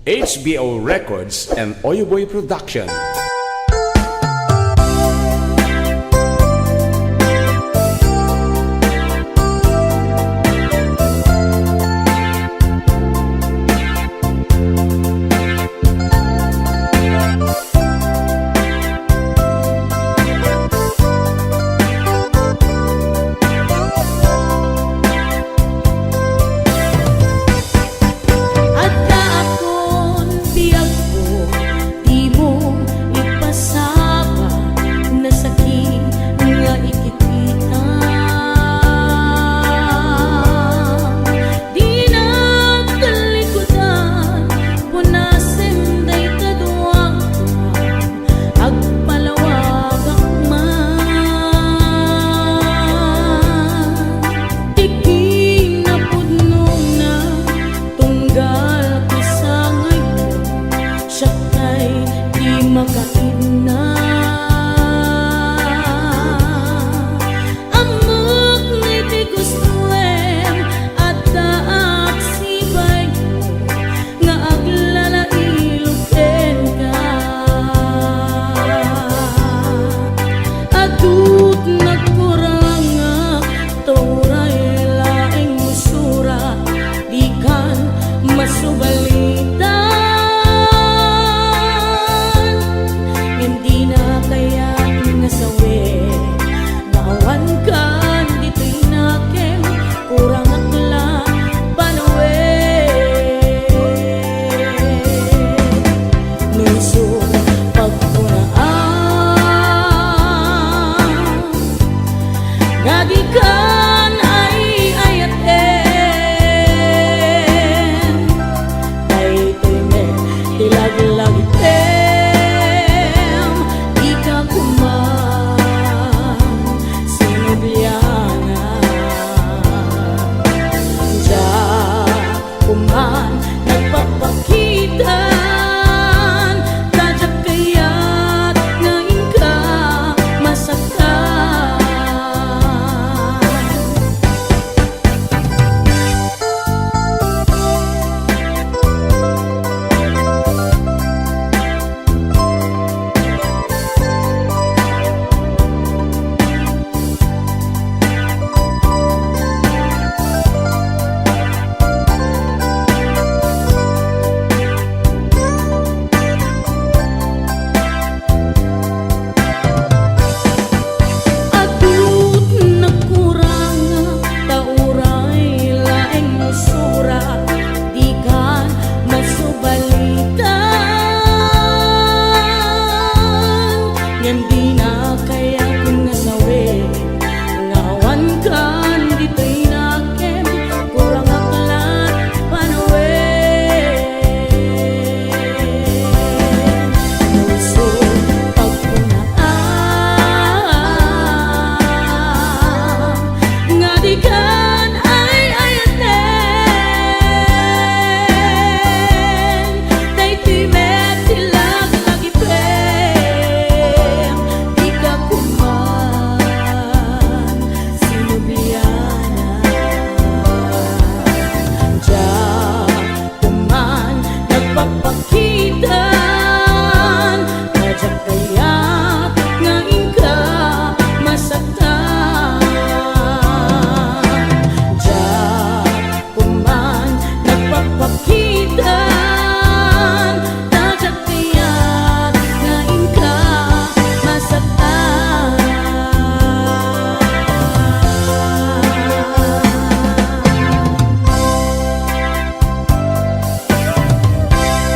HBO Records and Oyoboy Production.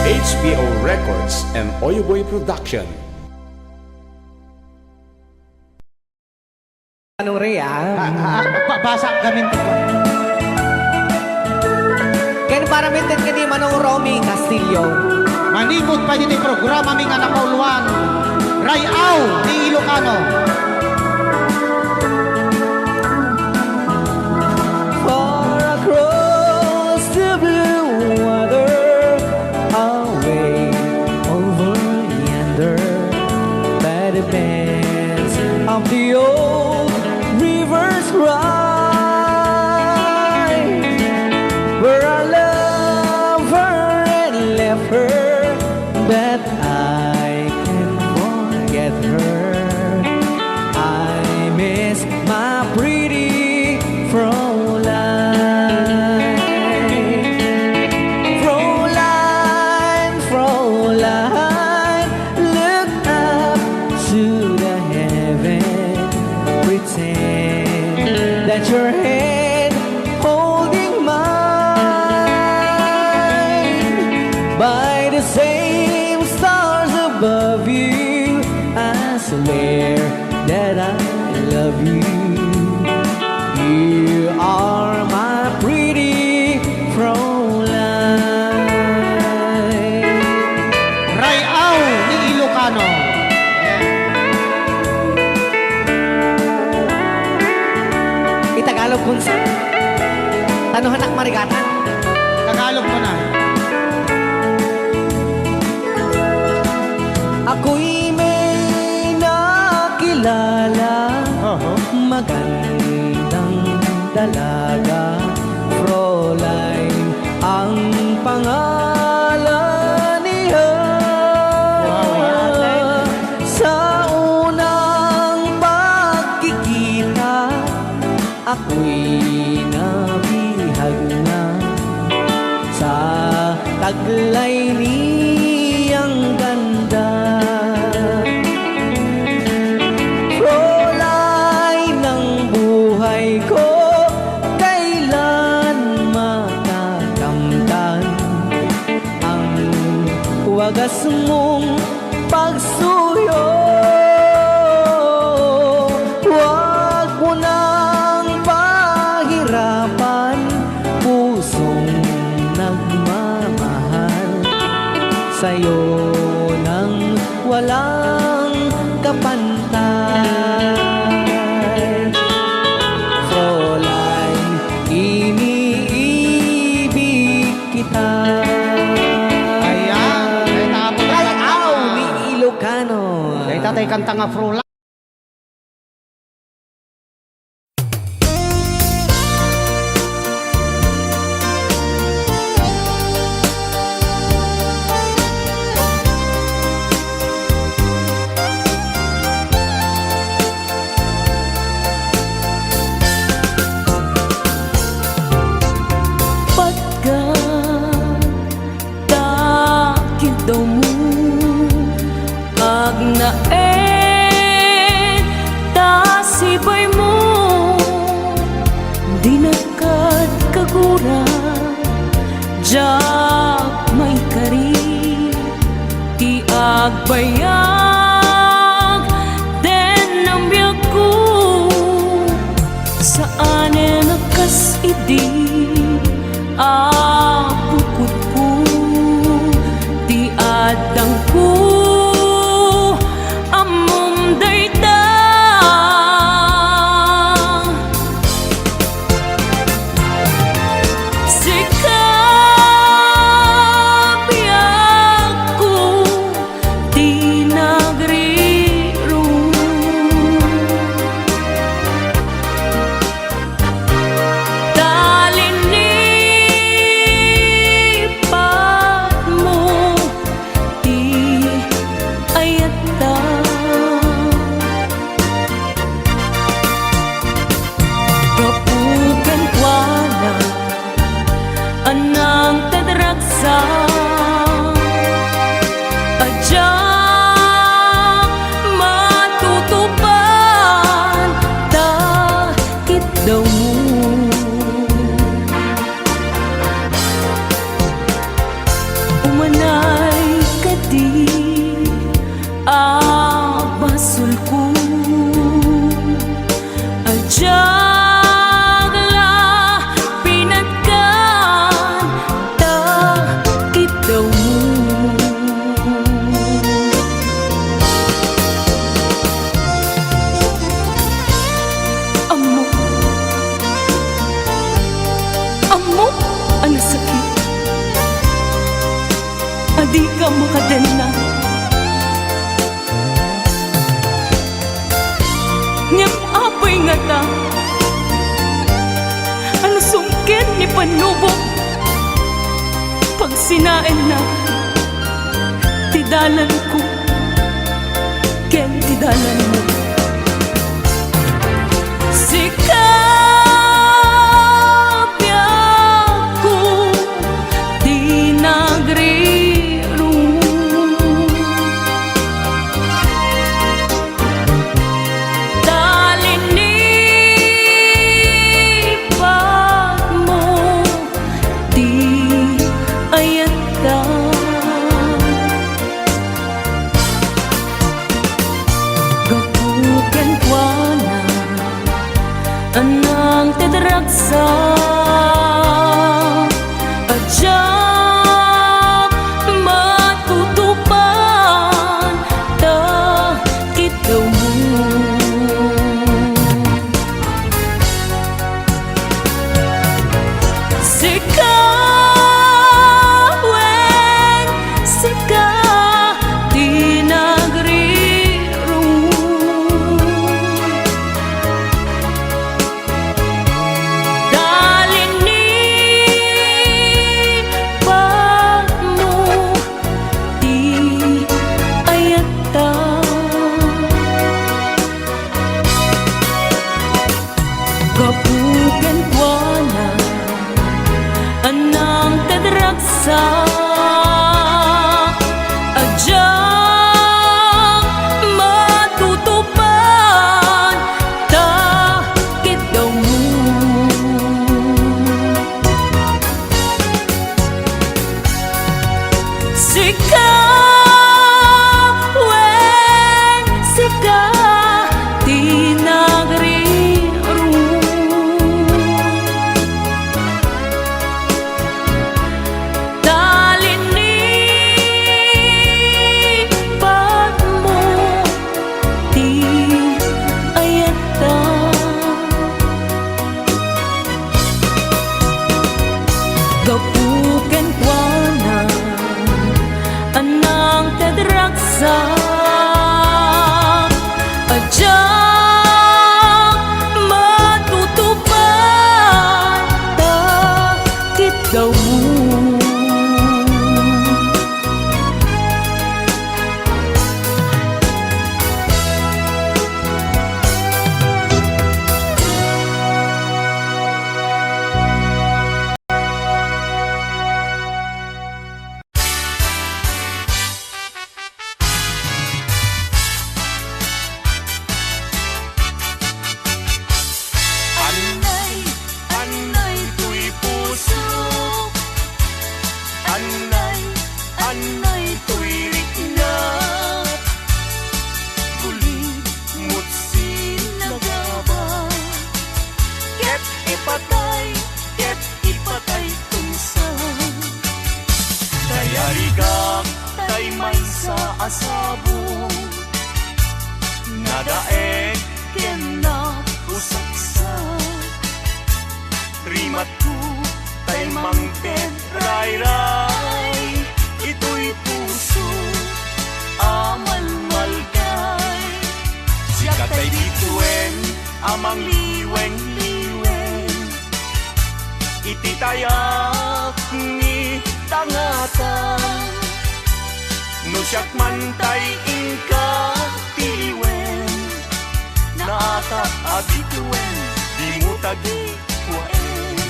HBO Records and Oyoboy Production. Anong Rhea? Babasa kami ito. Kaya para mintin ka di Manong Romy Castillo. Manikot pa din yung programa ming anak kauluan. Rayaw ni Ilocano. Far across the blue water, away over yonder, by the banks of the old river's ride, where our lover and left her let your hand holding mine by the same stars above you. I swear that I love you. You are my pretty Fräulein. Rayaw ni Ilocano. Itagalog kung sa tanuhan ak marigatan. Tagalog mo na. Ako'y may nakilala, magandang dalaga, Fräulein ang pangalan niya. Sa unang pagkikita, ako'y nabihag na sa taglay niyang ganda. Fräulein ng buhay ko, kailan matakamtan ang wagas mong pagsuyo. Huwag mo nang pahirapan pusong nagmamahal sa'yo nang walang kapantay. Fräulein, iniibig kita. Ayan. Ay, tapos na Rayaw ni Ilocano. Ay, tatay kanta nga Fräulein. Pagkatakit daw mo agnaen tasibay mo di nakad kagura jak may kari ti agbayag den ang biyag ko saan nakas idi apukot ko di adang ko amom dayta sikap ko di nagriro anang tadragsa adyak matutupan takit daw mo umanay kadi abasul ko adyak ang sakit adi ka makadena ngem apoy nga ta ano sungkit ni panubok pag sinain na tidalan ko ken tidalan mo tedragsa adya matutupan ta kita mo. Sika wen sika di nagriru dalin ni pagmo di ayata kapugan kwa na anang tedragsa adya matutupan ta kita mo. Sika wen sika di nagriru dalin ni pagmo di ayata gapuken kwa na anang tedragsa adya matutupan ta kita mo. Anay, anay tuy puso. Anay, anay tuy rikna. Gulit mo't sinagaba. Ket ipatay tunsa. Kaya rigak tay may sa asabo. Nadaek ken na usaksa. Rimat ko tay mangpen ray-ray. Ito'y puso amal malgay. Siya tay bituen amang liweng-liweng. Ititayak ni tangatan. No siyak man tay ingka tiliwen. Naata abituen di mo tagi kuwaen.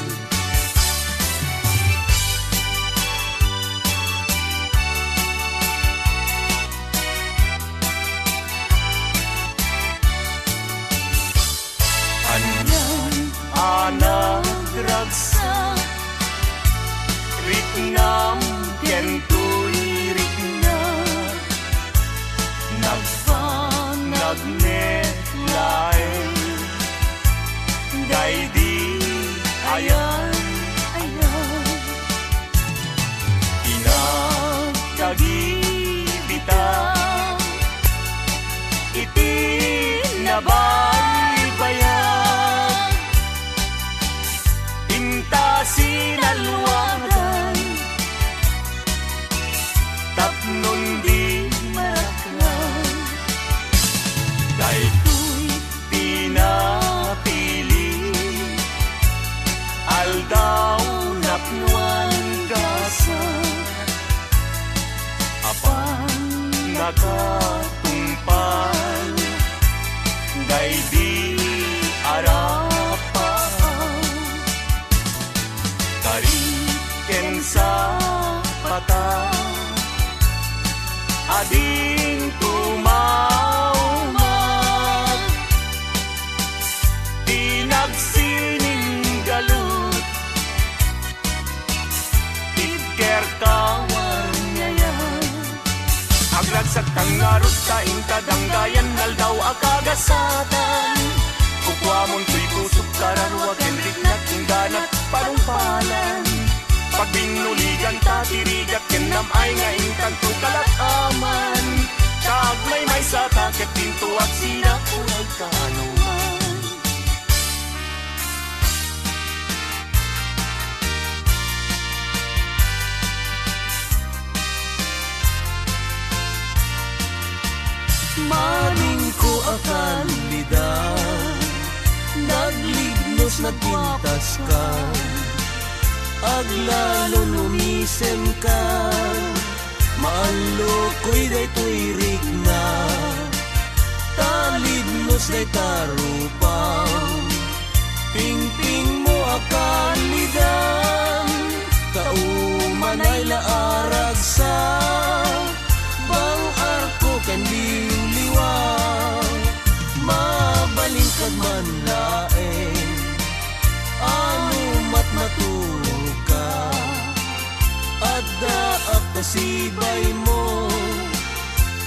Anyan anak ragsa riknam kentuy rikna. Nagnelay gay di ayan inagtagibitaw iti nabaybayan inta sinalwagan tapnon di maraklan. Dahil ko'y pinapili aldaw napnuan kasa apan nakatungpan gay di arapan. Kariken sa mata ading tumawag tinagsining galut tidker kawar niyayan agragsak tangarot sa intadanggayan naldaw akagasatan Tuamon tuy pusok kararwag Enrik na tingganat panungpalan Pag binuligan tatirigat Kenam ay ngayon kanto kalakaman Kag may sa takip pinto at sila kulay kanuman Maning ko akan lidan Naglignos nagpintas ka Aglalon lumisem ka Maalo ko'y day tuirik na Talidnos day tarupaw Pingping mo akan lidan Kauman ay laarag sa Bang arko ken liwliwaw Mabaling kag man laeng Ano mat matulog ka Adda ak kasibay mo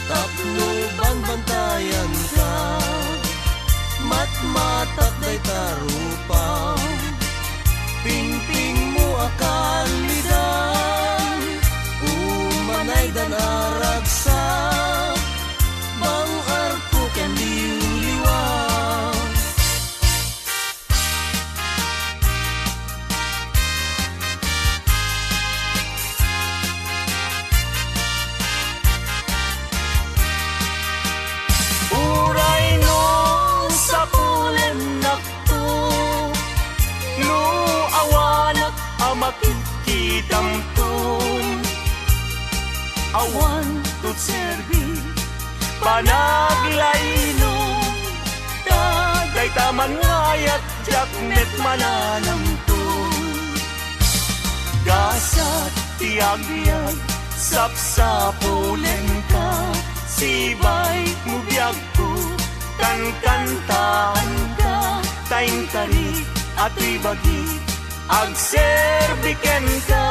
Tapno bang bantayan ka Matmatak day tarupaw Pingping mo akal lidan Umanay dan aragsa Bang arko ken liwliwaw Uray no sa pulen nakto No awanak makikidamton Awan to serbi Panaglainong Tagay taman ngayat Jaknet mananamton Gasat tiag-biag Sapsapulen ka Sibay mo biyag ko Kankantaan ka Taing tarik at ibagi Agserbiken ka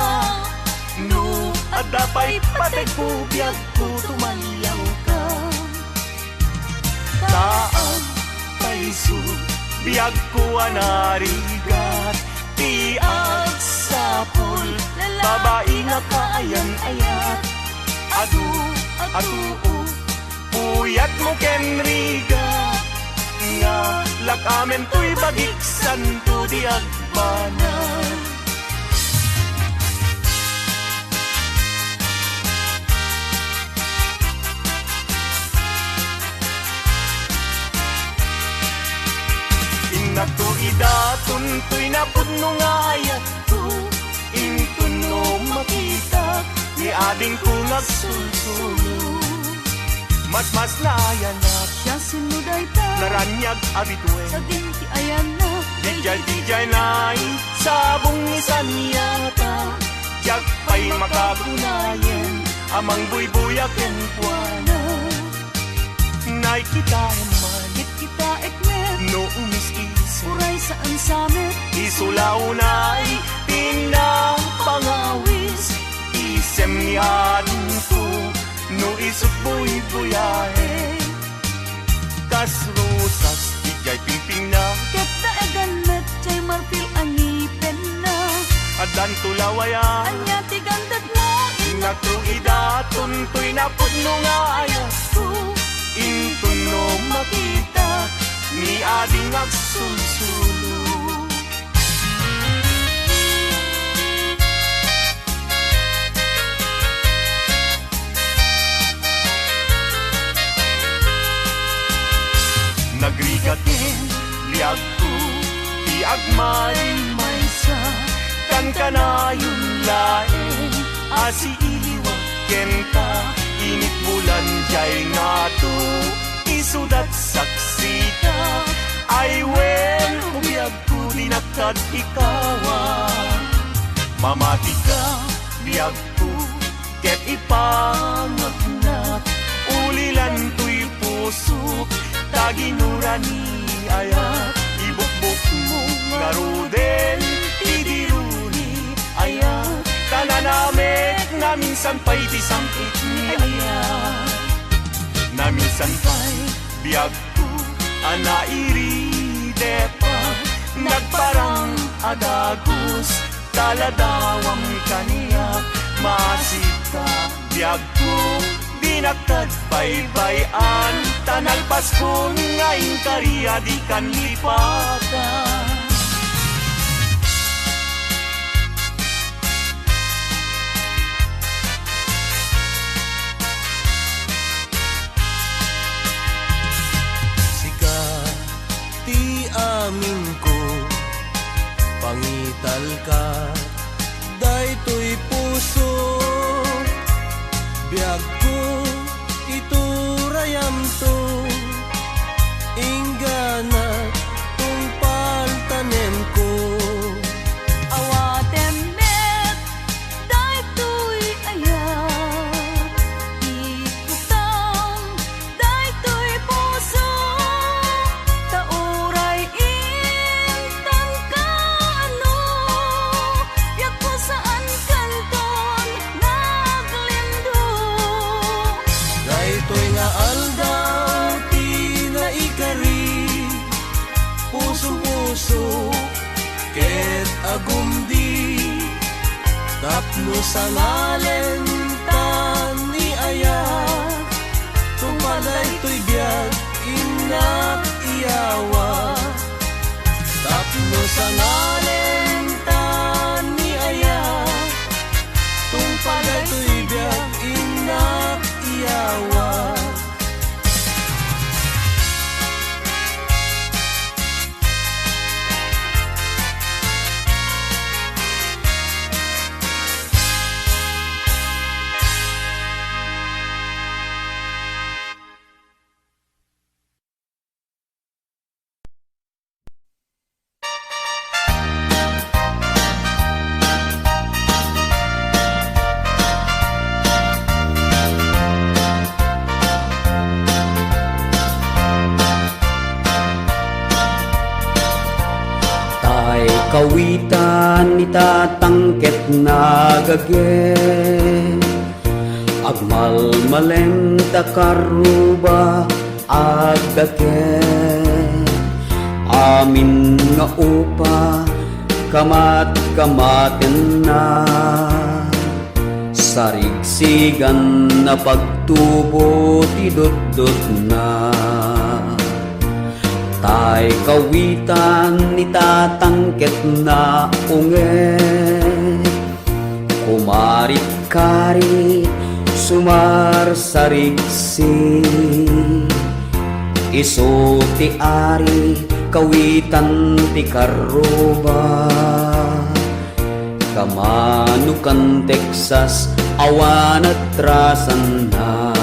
No at dapay patay po biyag ko Tumayaw ka Taag paiso Biyag ko anarigat Tiag sapul Babae nga kaayan-ayat Adu Puyat mo kenriga Nga lakamen to'y bagiksan to di agbanan Inakto idaton to'y napudno nga ayat to Intun no makita Ni ading ko nagsulsulo Mas nayanak Siya sinuday ta Naranyag abituen Sa dinti ayan na Dijay na'y sabong isan yata Diyak pa'y makagunayen Amang buy-buyak en puwana Na'y kita man Hit kita ekmet No umis-isip Uray saan samet Isulaw na'y pinapangawis Isem ni ading ko No isot buy-buyahe Kas rosas Dijay pingping na Kita egan met Chay marfil anipen na Adan tulawayan Anya tigandag mo Inakto idaton to'y napudno nga ayat ko Intun no makita Ni ading agsulsulo Nagrigatin liag ko Tiag may sa Kan kanayon laeng Asi iliwag kenta Init bulan jay nga to Isudat saksita Ay wen Umiyag ko dinakad ikawa Mamati ka Liag ko Ket ipangagnat Ulilan to'y pusok Taginurani ayat Ibukbuk mo nga ruden Idiruni ayat Tananamek na minsan pa'y disangkit ni ayat Na minsan pa'y biyag ko Anairi depa nagparang adagus taladawang kaniyak masita biyag ko binaktad baybayan tanalpas ko ngayon kariya di kan lipatan. Ti amin ko pangital ka daytoy puso biag ko iturayam to inggana tungpal tanem ko Awatem met, daytoy ayak. Ikutang, daytoy puso. Tauray intang kaano. Yak ko saan kanton naglindo. daytoy nga aldaw ti naikari puso-puso ket agumdi tapno sa ngalen tan ni ayat tumalay to'y biyag inak iyawa tapno sa ngalen tan ni ayat tumalay to'y biyag inak iyawa. Kawitan itatangket nagage agmalmalem takaruba agdake amin nga upa kamat-kamaten na sarigsigan na pagtubo tidot-dot na tay kawitan itatangket na unge kumarit-karit sumarsarigsi iso ti ari kawitan ti karuba kamanukan Texas awan at rasan na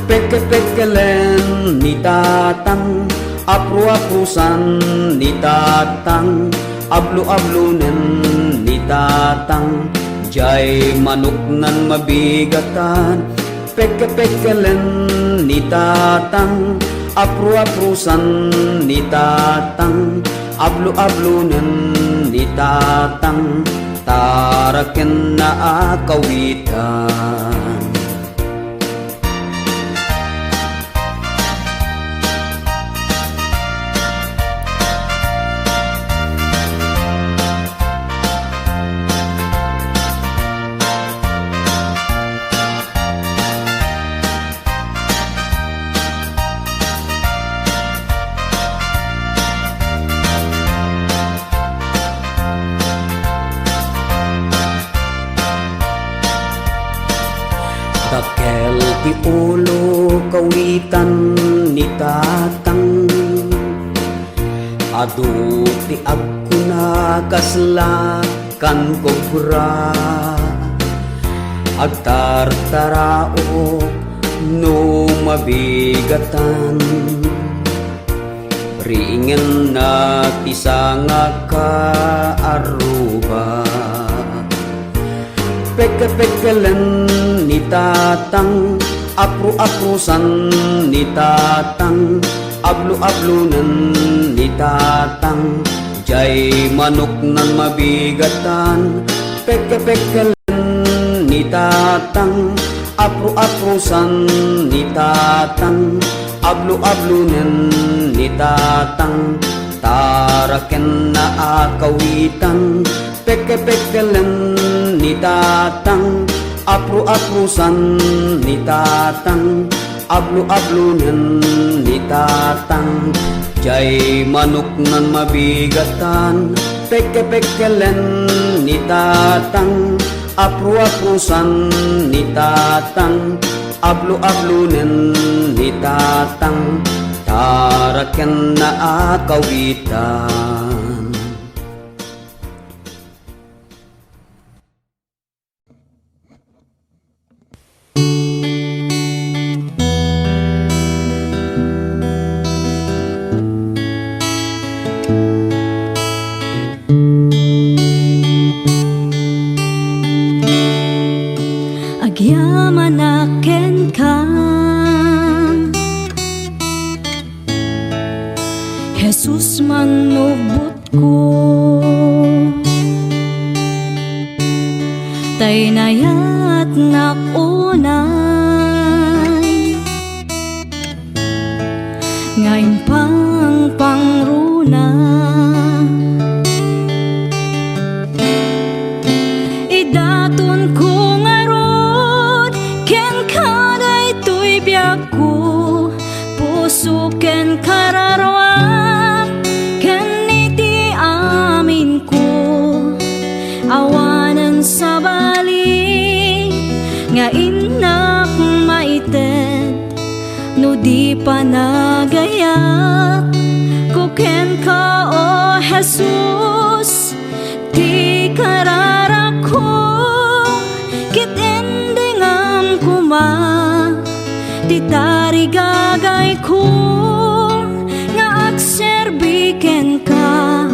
peke-pekelen ni tatang apru-aprusan ni tatang ablu-ablunen ni tatang jay manok nan mabigatan peke-pekelen ni tatang apru-aprusan ni tatang ablu-ablunen ni tatang taraken na akawitan. Dakel ti ulo kawitan ni tatang adu ti agkuna kaslakan kobra agtartarao no mabigatan ringen na ti sanga kaaruba peke-pekelen ni tatang apru-aprusan ni tatang ablu-ablunen ni tatang jay manok nan mabigatan peke-pekelen ni tatang apru-aprusan ni tatang ablu-ablunen ni tatang, taraken na akawitan, peke-pekelen ni tatang, apru-aprusan ni tatang, ablu-ablunen ni tatang. Jay manok nan mabigatan, peke-pekelen ni tatang, apru-aprusan ni tatang, ablu-ablunen ni tatang, taraken na akawitan. Agyaman aken ka, Jesus manubot ko, tay nayat nakunay, ngayon pang pangruna. Idaton ko puso ken kararwak, ken iti amin ko, awanan sa bali, nga inak maited, no di pa nagayak, ko ken ka o Jesus, ti kararak ko, kit endingam kuma, ti tarigagay ko, nga agserbiken ka,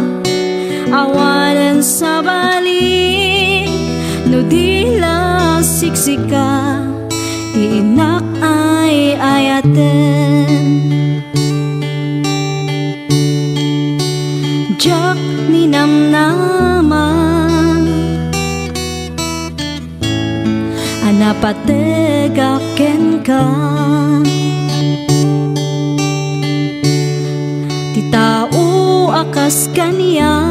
awalan sa bali, no di lasiksika, ti inak ay ayaten. Jak ni namnama, anapategaken ka, ti tao akas kaniya,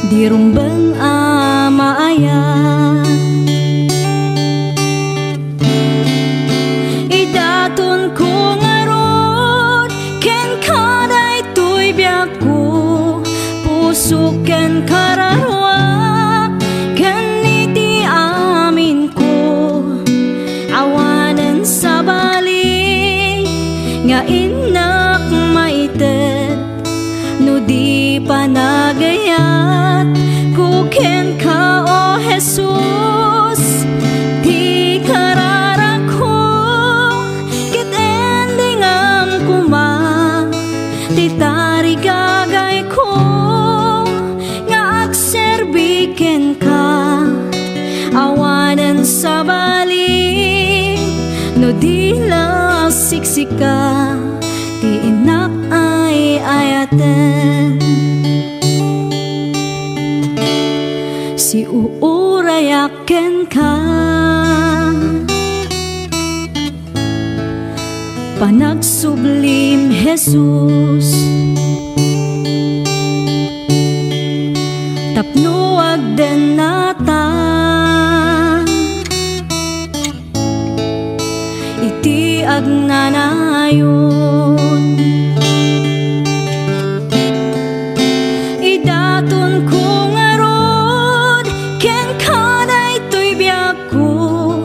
di rumbeng amaaya. Idaton ko ngaron, ken kaday tuy biyak ko, puso ken kararwak, ken iti amin ko, awanan sa bali, nga inak maited, no di pa nagayat, kuken ka o Jesus, di kararak ko, kit endingam kuma, ti tarigagay ko, nga agserbiken ka, awanan sa bali, no di lasiksika, ti inak ay ayaten. Si uurayaken ka, panagsublim Jesus, tapno agden nata, iti agnanayon. Idaton ko ngaron, ken kaday tuy biyak ko,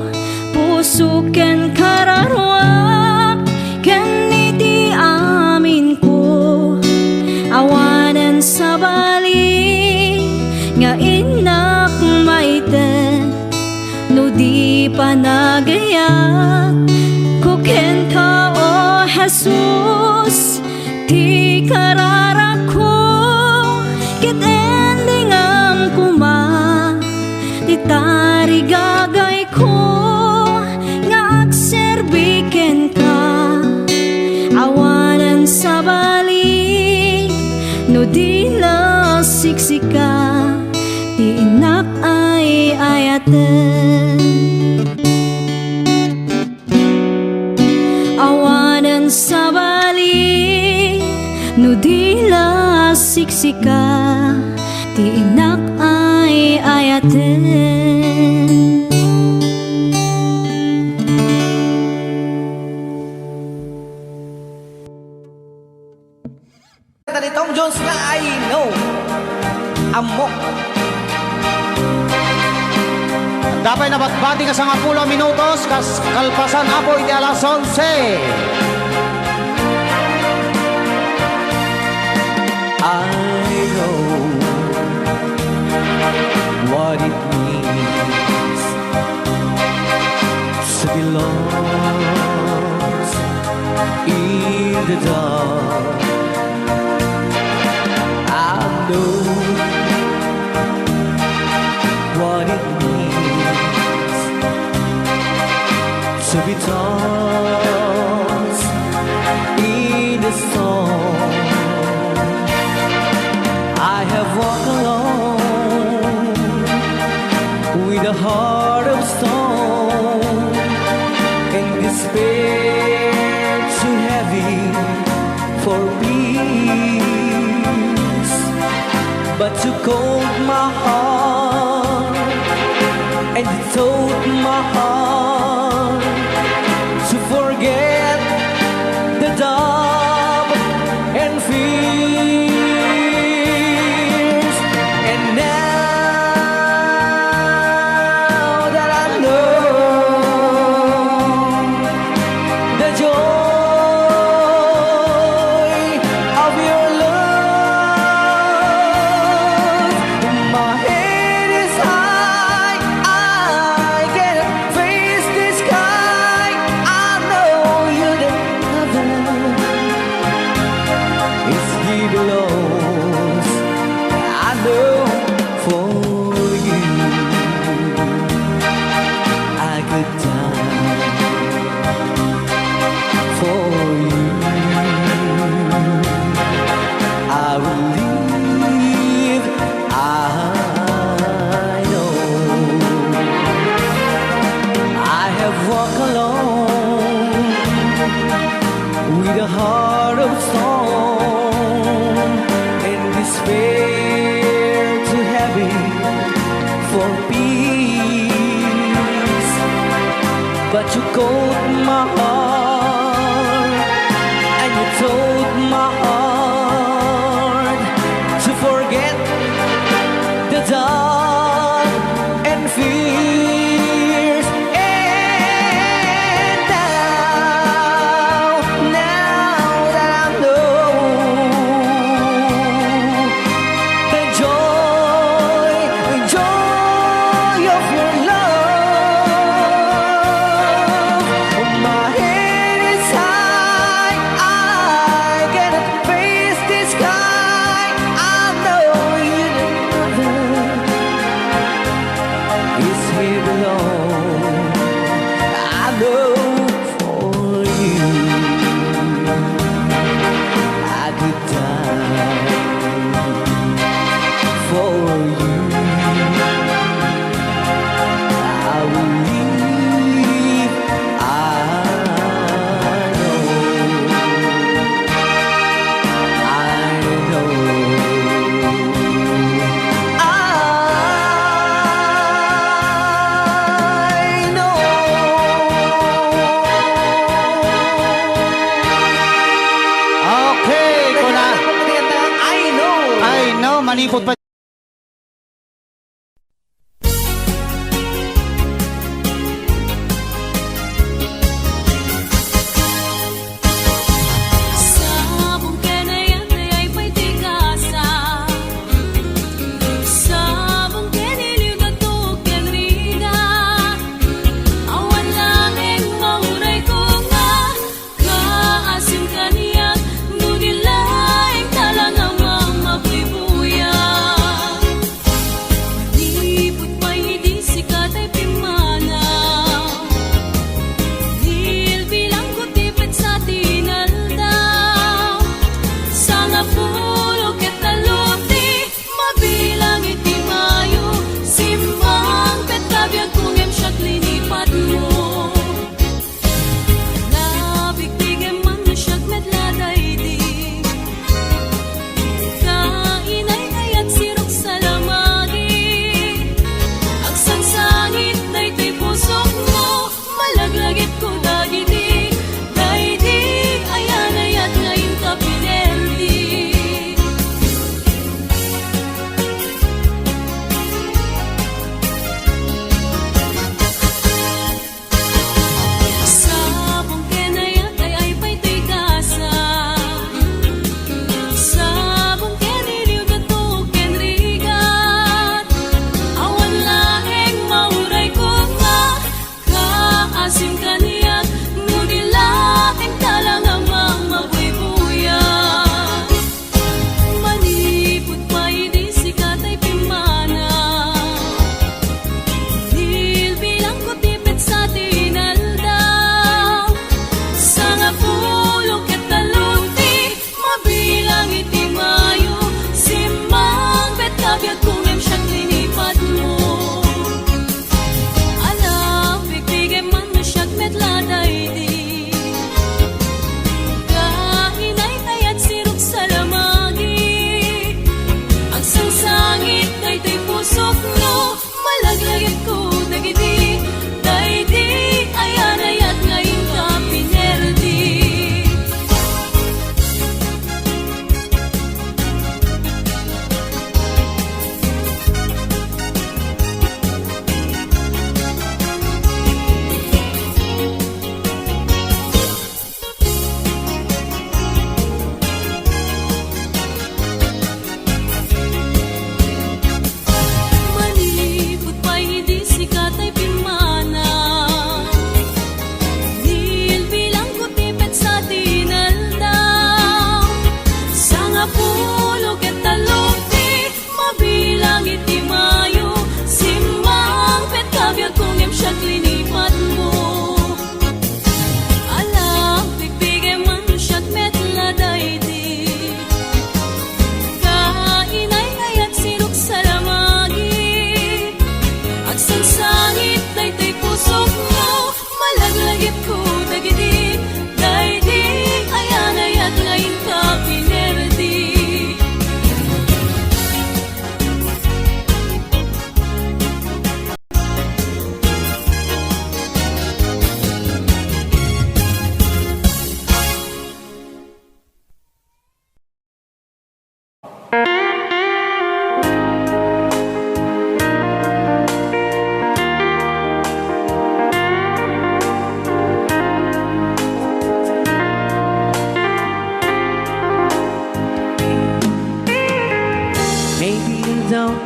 puso ken kararwak, ken iti amin ko, awanan sa bali, nga inak maited, no di pa nagayak, kuken ka o Jesus, ti kararak ko, kit endingam kuma, ti tarigagay ko, nga agserbiken ka, awanan sa bali, no di lasiksika, ti inak ay ayaten. no dila siksika, ti inak ay ayaten. Kanta ni Tom Jones nga I Know. Amok. Dapat nabatbati ka sa nga 10 minutos, kas kalpasan apo iti alas 11. I know what it means to be lost in the dark. I know what it means to be tossed in the storm. I have walked alone with a heart of stone and despair too heavy for peace. But you cold my heart and you told my heart to forget the doubt and fears. And now that I know the joy of your love, my head is high, I can face the sky. I know you're the other is he belongs. I know for you I could die for you. I will live. I know I have walked alone with a heart of stone and despair too heavy for peace. But you called my heart and you told my heart to forget the dark and fears. And now that I know the joy of your love, my head is high, I cannot face the sky. I know you is here alone. I know for you I could die for you. I will live. I know. Okay, kuna. I Know. I know, manipot pa. Sabong kenayan ay may tigasa, sabong keniliw na tuken rida, awan langeng mauray ko nga, kaasim kaniyak, nudilaing talang ang mamabuya.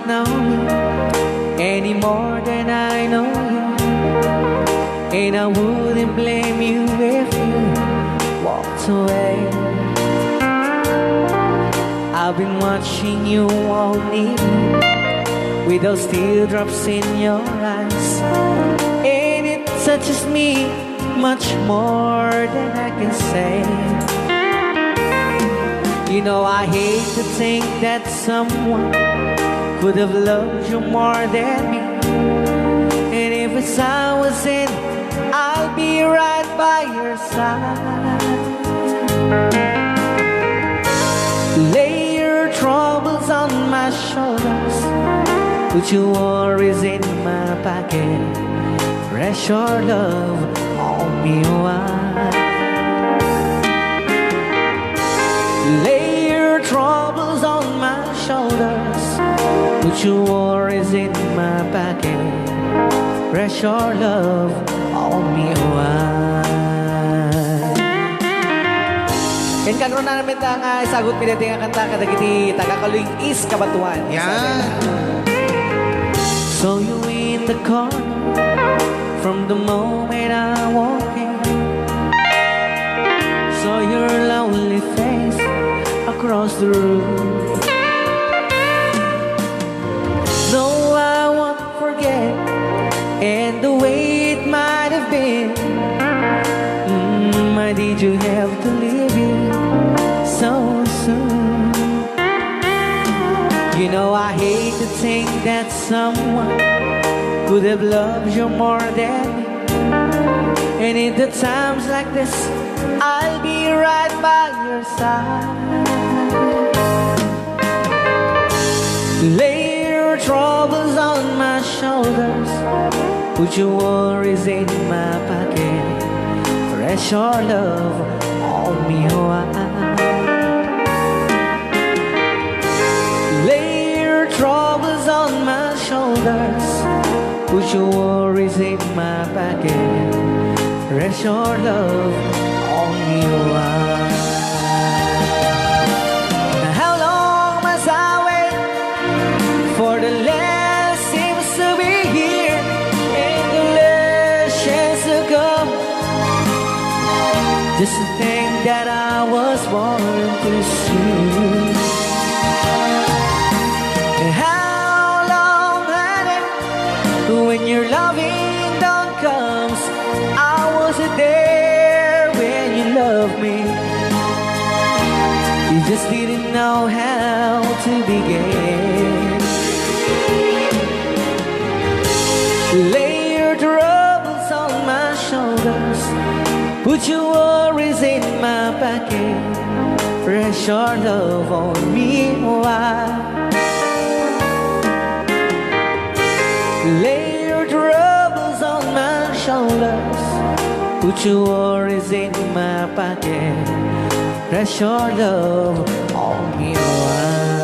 know me any more than I know you. And I wouldn't blame you if you walked away. I've been watching you all evening with those teardrops in your eyes, and it touches me much more than I can say. You know, I hate to think that someone could have loved you more than me. And if it's I was in, I'll be right by your side. Lay your troubles on my shoulders, put your worries in my pocket. Rest your love on me wide. Lay your troubles on my shoulders, put your worries in my pocket. Rest your love on me wide. Ken kagron na namin ang sagot pinati nga kanta kadagiti tagakaluing is kabatuan. Yan. Saw you in the corner from the moment I walked in. Saw your lonely face across the room. No, I won't forget, and the way it might have been. Why did you have to leave it so soon? You know, I hate to think that someone could have loved you more than me. And in the times like this, I'll be right by your side. Lay your troubles on my shoulders, put your worries in my pocket. Rest your love on me wide. Lay your troubles on my shoulders, put your worries in my pocket. Rest your love on me wide. How long must I wait for the last seems to be here and the last chance to come? Just to think that I was born to see. How long had it when your loving dawn comes? I wasn't there when you loved me. You just didn't know how to begin. Lay your troubles on my shoulders, put your worries in my pocket. Rest your love on me wide. Lay your troubles on my shoulders, put your worries in my pocket. Rest your love on me wide.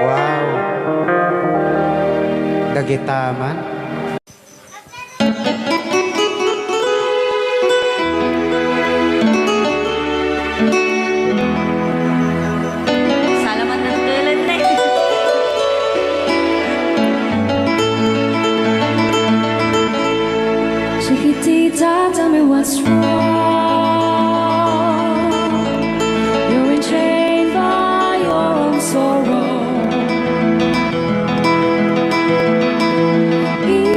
Wow. Dagitaman. Salamat ng tulad na Chiquitita, tell me what's wrong. You're enchained by your own sorrow. In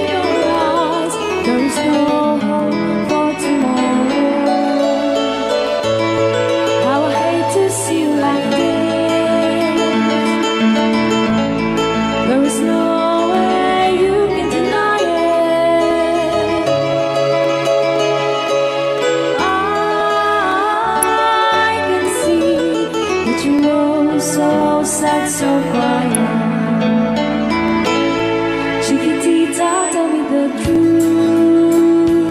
your eyes, there is no hope for tomorrow. How I hate to see you like this. There is no way you can deny it. I can see that you are so sad, so quiet. Chiquitita, tell me the truth.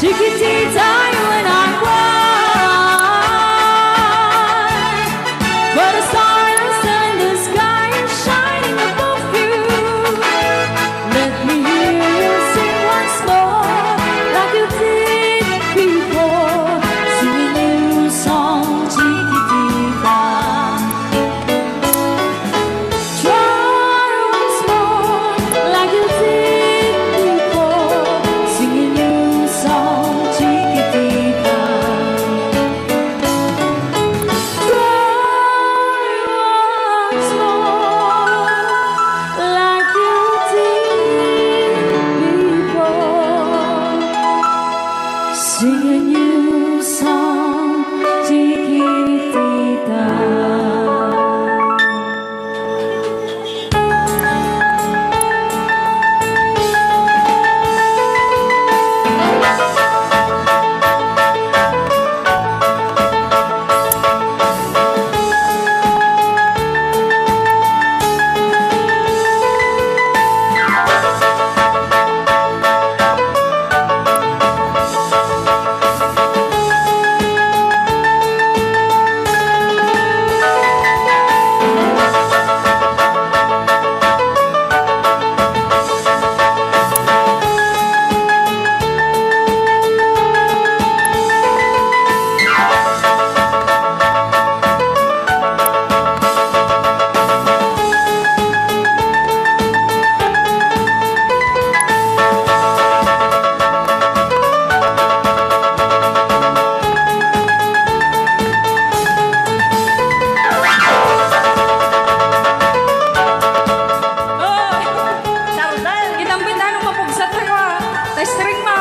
chiquitita, you and I cried. But a stardust in the sky is shining above you. Let me hear you sing once more, like you did before. Sing a new song, chiquitita. Try once more, like you did before. Sing a new song, chiquitita. Try once more, like you did before. Sing a new song, chiquitita. Kitang pindahan ng mapugsat na ka. Testring ma.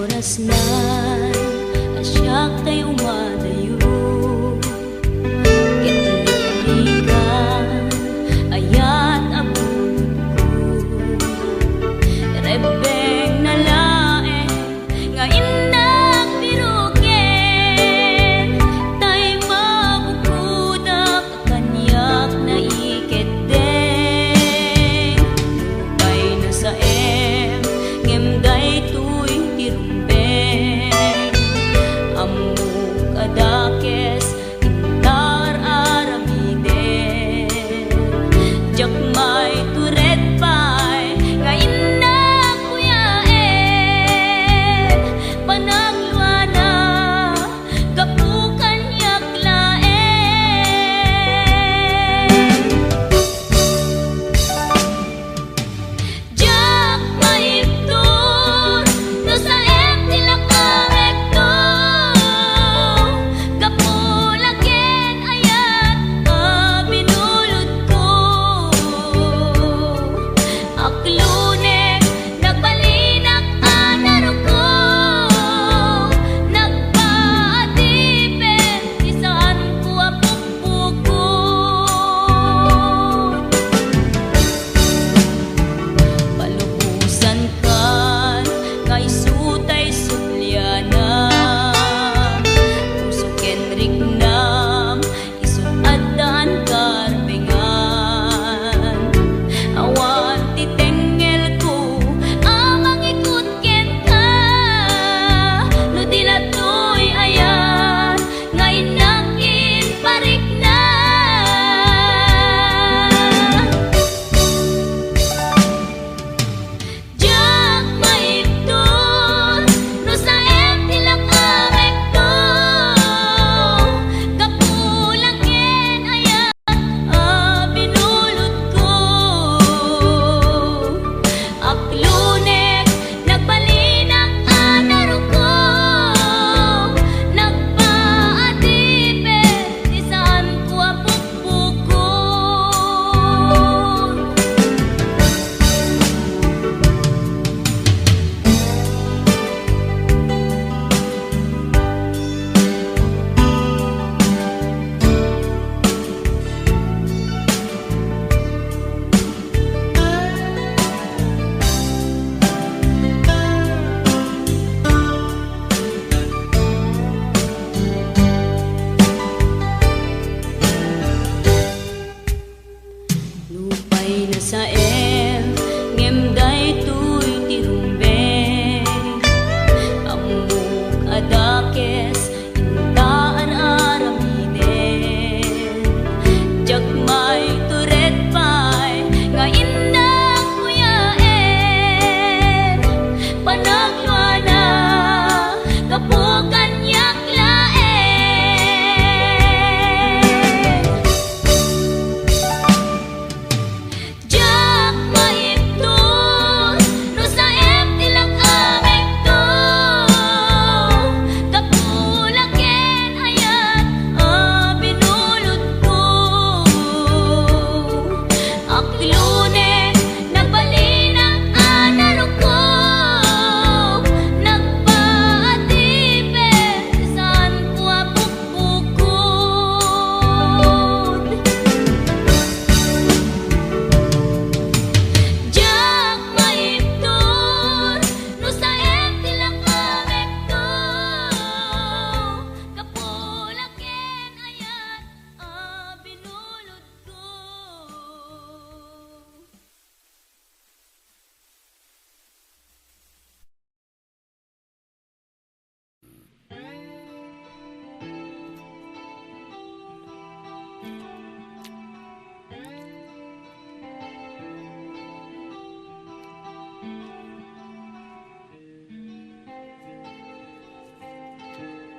Oras na asyak tayo umadayo. Kitalikan ayat abun ko. Rebeng na lae nga inak biruken. Tay mabukudak kanyak na iketeng. Lupay na sa ngemday tuy tirumbeng. Amuk adakes intar aramiden. Jakmay turet pay nga inak kuyaen. Panagluana kapukan yaklaen. Jak maipto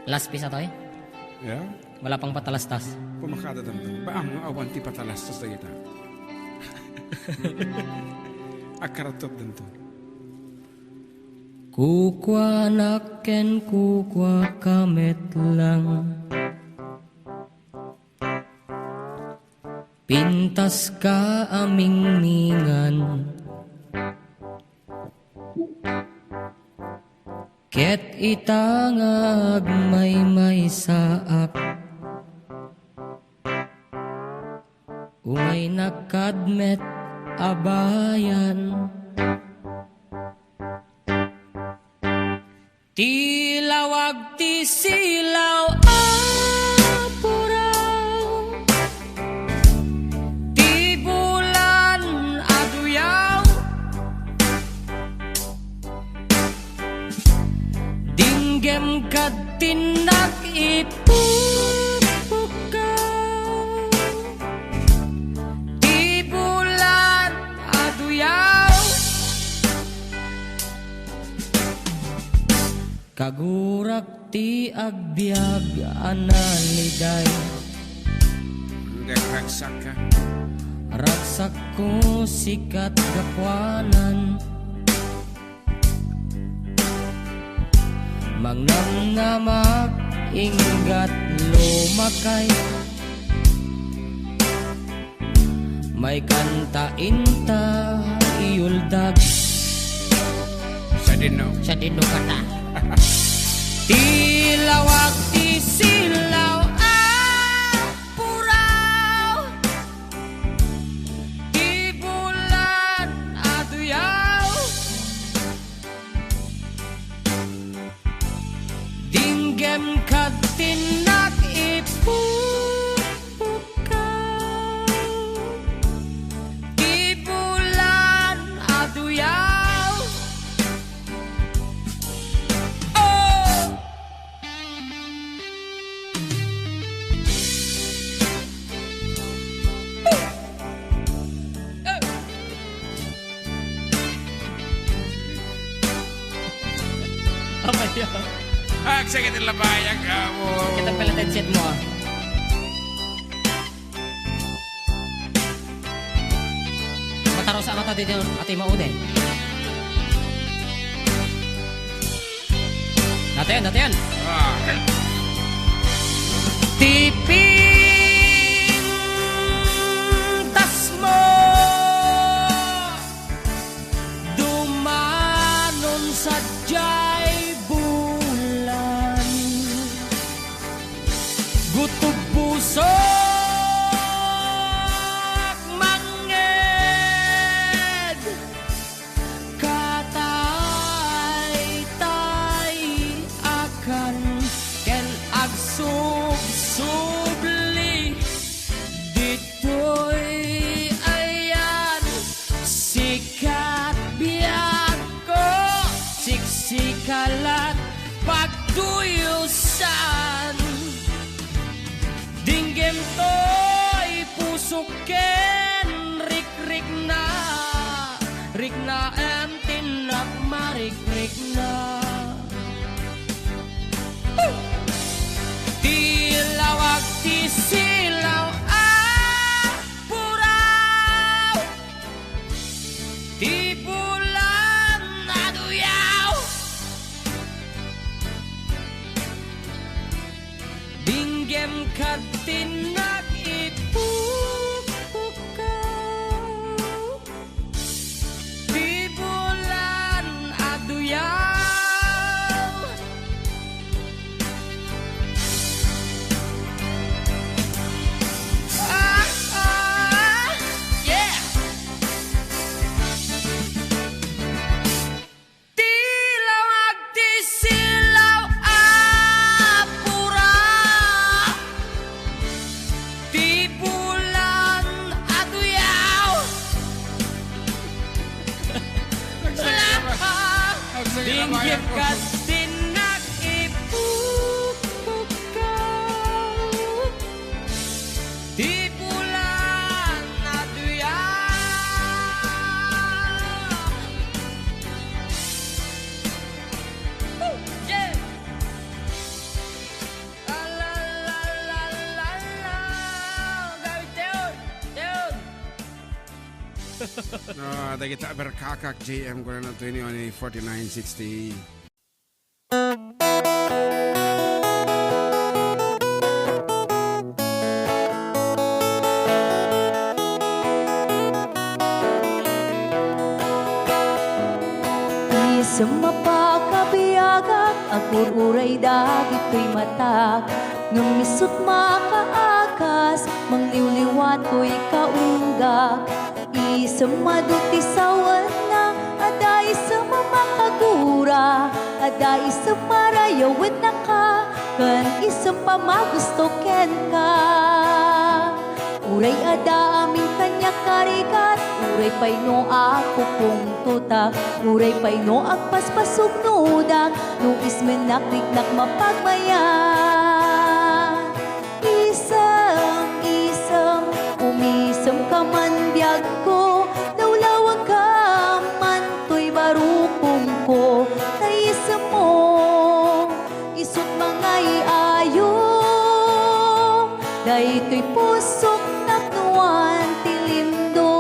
Last piece atoy. Ya, Wala pang patalastas. pumakada danto. Ba ang awan ti patalastos da kita. Akaratop danto. Kukwa naken kukwa kamet lang. Pintas ka aming mingan. Ket itangag may saak. Umay nakadmet abayan. Tilawag ti silaw apuraw. Ti bulan aduyaw. Dinggem kat tinak ipupukaw. Ti bulan aduyaw. Kagurak ti agbyag analiday. Nagraksak ka. Raksak ko sikat kapwanan. Mangnamnamak inggat lumakay. May kanta inta iuldag. Sa dino. Sa dino kata. Tilawag ti silaw apuraw. Ti bulan aduyaw. Dinggem kat tinak ipupukaw. Ti bulan aduyaw. Sakit ang labayan ka mo. Kita pala headset mo ah. Mataro sa mata dito at imaude. Natin. Ah, Tiping tas mo dumanon sa jay bulan. Gutog puso manged katay-tay akan ken agsub-subli ditoy ayan sikat biag ko siksikalat pagduyusan. Dinggem to'y pusok ken rik-rik na em tinak marik-rik na. Tilawag ti silaw apuraw. Ti bulan aduyaw. Dinggem kat tinak ipupukaw. Ti bulan aduyaw. Yeah. Tilawag ti silaw apuraw. Ti bulan aduyaw. Dinggit kat tinak ipupukaw. Ti bulan aduyaw. Yeah. No, ada kita berkakak JM ko na 20 4960. Sa mapakabiyagak, agur-uray dagit ko'y matak. Nung misut makaakas, mangliwliwat ko'y kaunggak. Isang maduti sawan na, ada isang mamakagura. Ada isang marayawit na ka, kan isang pamagusto ken ka. Uray ada aming kanya karikat, uray pay no ako kung tutak, uray pay no agpaspasog nudak, no ismenakliknak mapagmayan. Isam, umisam ka man biyag ko, nawlawag ka man to'y barukong ko, kaisam mo, isot mga iayo, dahi to'y pusok naknuan tilindo.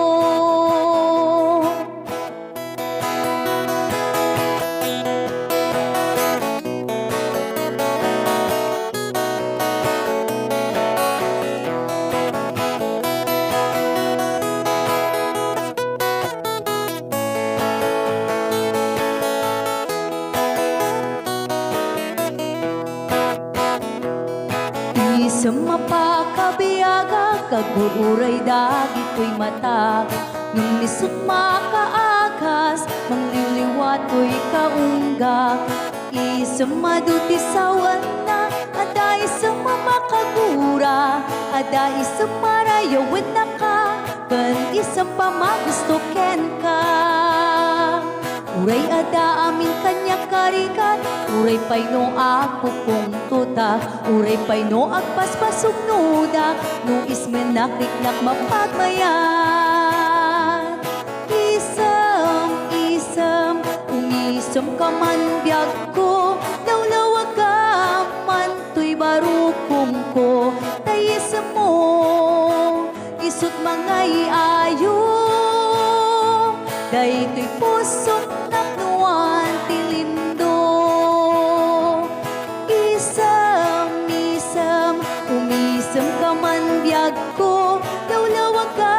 Isang mapakabiyaga, kagururay dagit ko'y matak. Nung misut makaakas, mangliliwat ko'y kaunggak. Isang maduti sawan na, ada isang mamakagura. Ada isang marayawit na ka, kan isang pamagusto ken ka. Uray ada amin kanya karikat, uray pay no ako kung tuta, uray pay no agpaspasog nuda, no ismenakliknak mapagmayan. Isam, umisam ka man biyag ko, nawlawag ka man to'y barukong ko, tayisam mo, isut mga iayo, dahi to'y pusok naknuan tilindo. Isam, umisam ka man biyag ko, nawlawag ka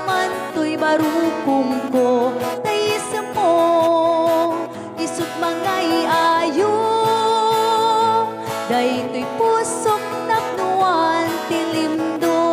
man to'y barukong ko, tayisam mo, isut mga iayo, dahi to'y pusok naknuan tilindo.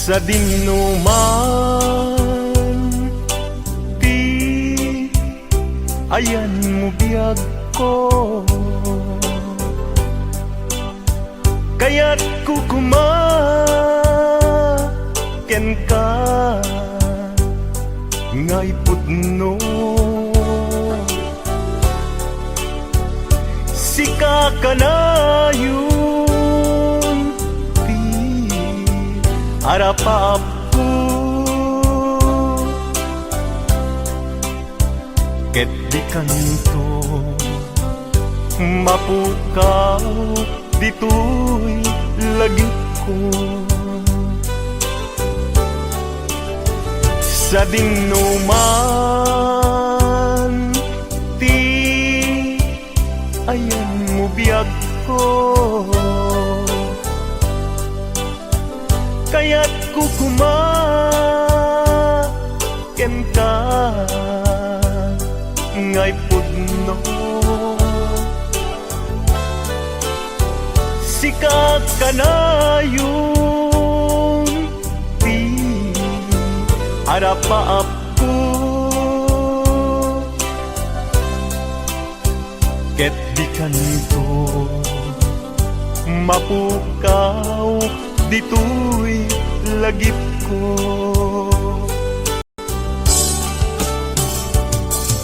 Sa dinuman, di ayan mo biyag ko, kaya't kukumaken ka, ngay putno. Sika ka na yun, harapap ko, ket di kanto mapukaw dito'y lagi ko. Sa dinuman, di ayan mo biyag ko, kaya't kukumaken ka, ngay pudno. Sikat ka na yung di harapaap ko, ket di kanto mapukaw dito'y lagip ko.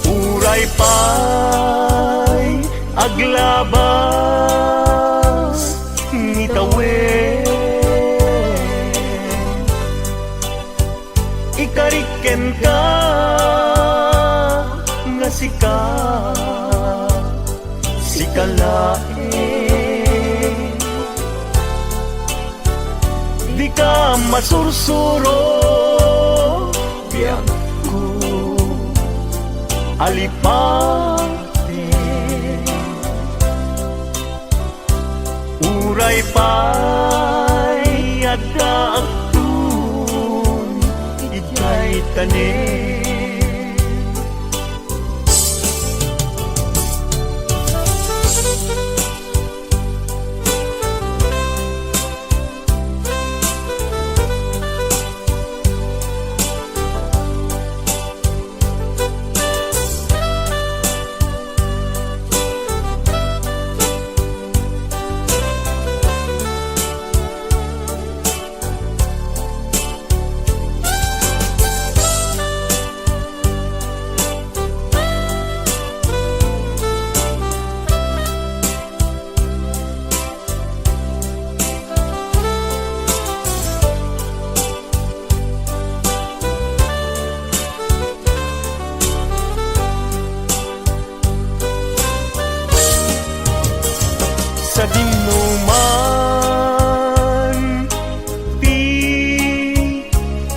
Uray pa'y aglabas ni tawen, ikariken ka nga sikalae, di ka masursuro biyak ko alipate. Uray pa'y adaktun ikay tanin, sa dinuman di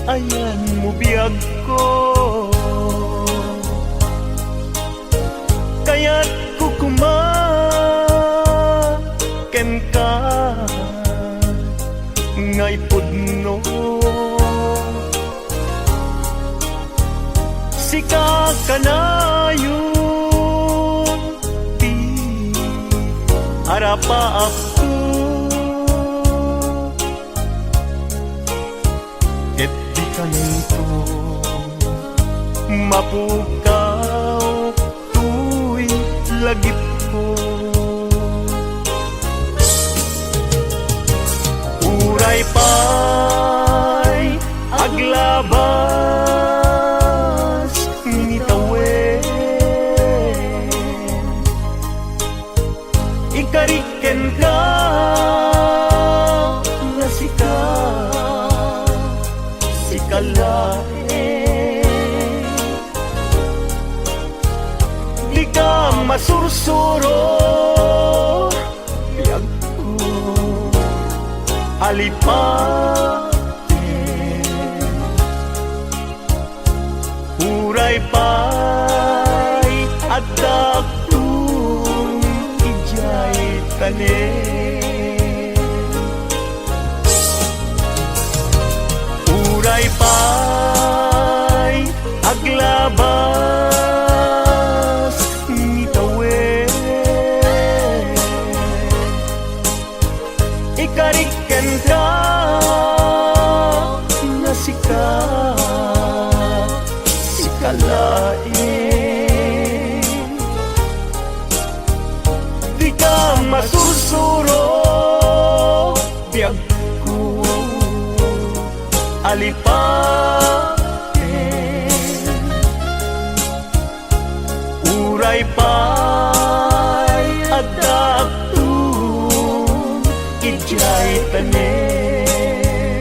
ayan mo biyag ko, kaya't kukumaken ka ngay pudno, sika kanayon arapa ako, ket di kanito mapukaw tuy lagip ko. Uray pa'y aglabas ni tawen, ikariken ka nga sikalae, di ka masursuro biyag ko alipate. Uray pa'y adaktun ijay tanin, uray pa'y aglabas ni tawen, ikariken ka nga sikalae, di ka masursuro biyag ko alipate. Uray pa'y adaktun ijay tanin,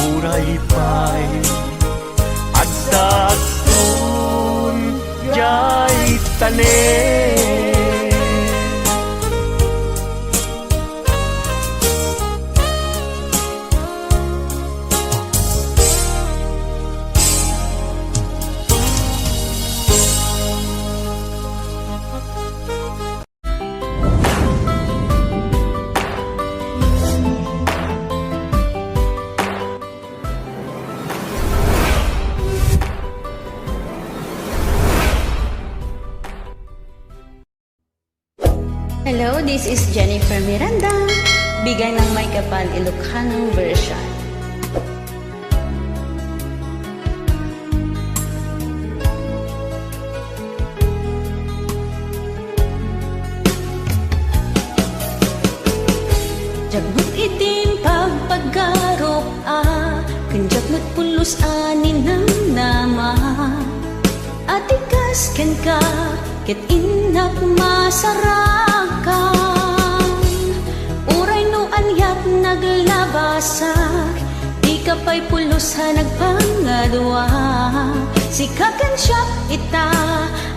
uray pa'y adaktun ijay tanin. Hello, this is Jennifer Miranda. Bigay ng May Kapal Ilocano version. Alas ken ka ket inak masarakan. Uray no anyat naglabasak, di ka pa'y pulos ha nagpangadwa. Sikakan siya ita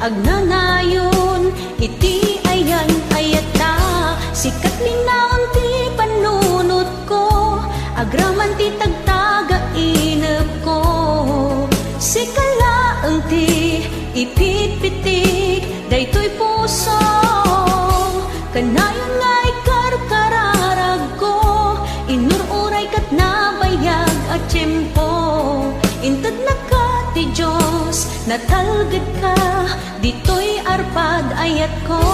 agnanayon, iti ayan ayata. Sikat linaon ti panunot ko, agraman ti tagtaga inep ko. Sikalaang ti ipitpitik, daytoy puso. Kanayon nga'y karkararag ko, inururay kat nabayag at tiyempo. Intad na ka ti Diyos, natalgad ka, dito'y arpad ayat ko.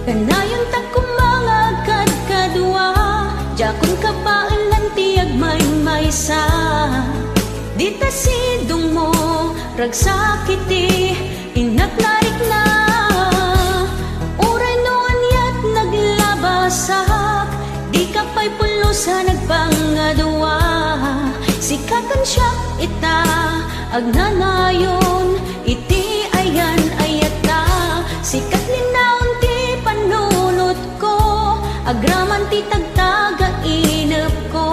Kanayon ta kumangagad kadwa, jakon ka paalan tiyag may-maysa. Dita sidong mo, ragsakiti, inaknarik na. Uray no anyat naglabasak, di ka pa'y pulusa nagpangadwa. Sikakan siya ita, agnanayon, iti ayan ayata. Sikat linaon ti panunot ko, agraman ti tagtaga inep ko.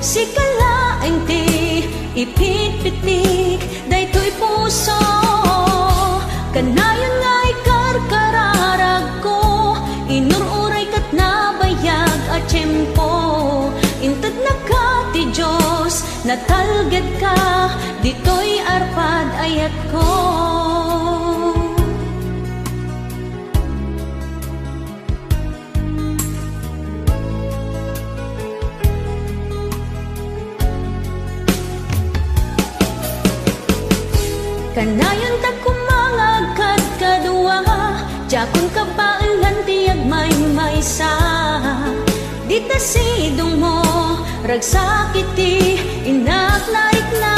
Sikalaeng ti ipitpitik, daytoy puso. Kanayon nga'y karkararag ko, inururay kat nabayag at tiyempo. Intad na ka ti Diyos, natalgad ka, dito'y arpad ayat ko. Kanayon ta kumangagad kadwa, jakon ka paalan tiyag may-maysa. Dita sidong mo, ragsakiti, inaknaik na.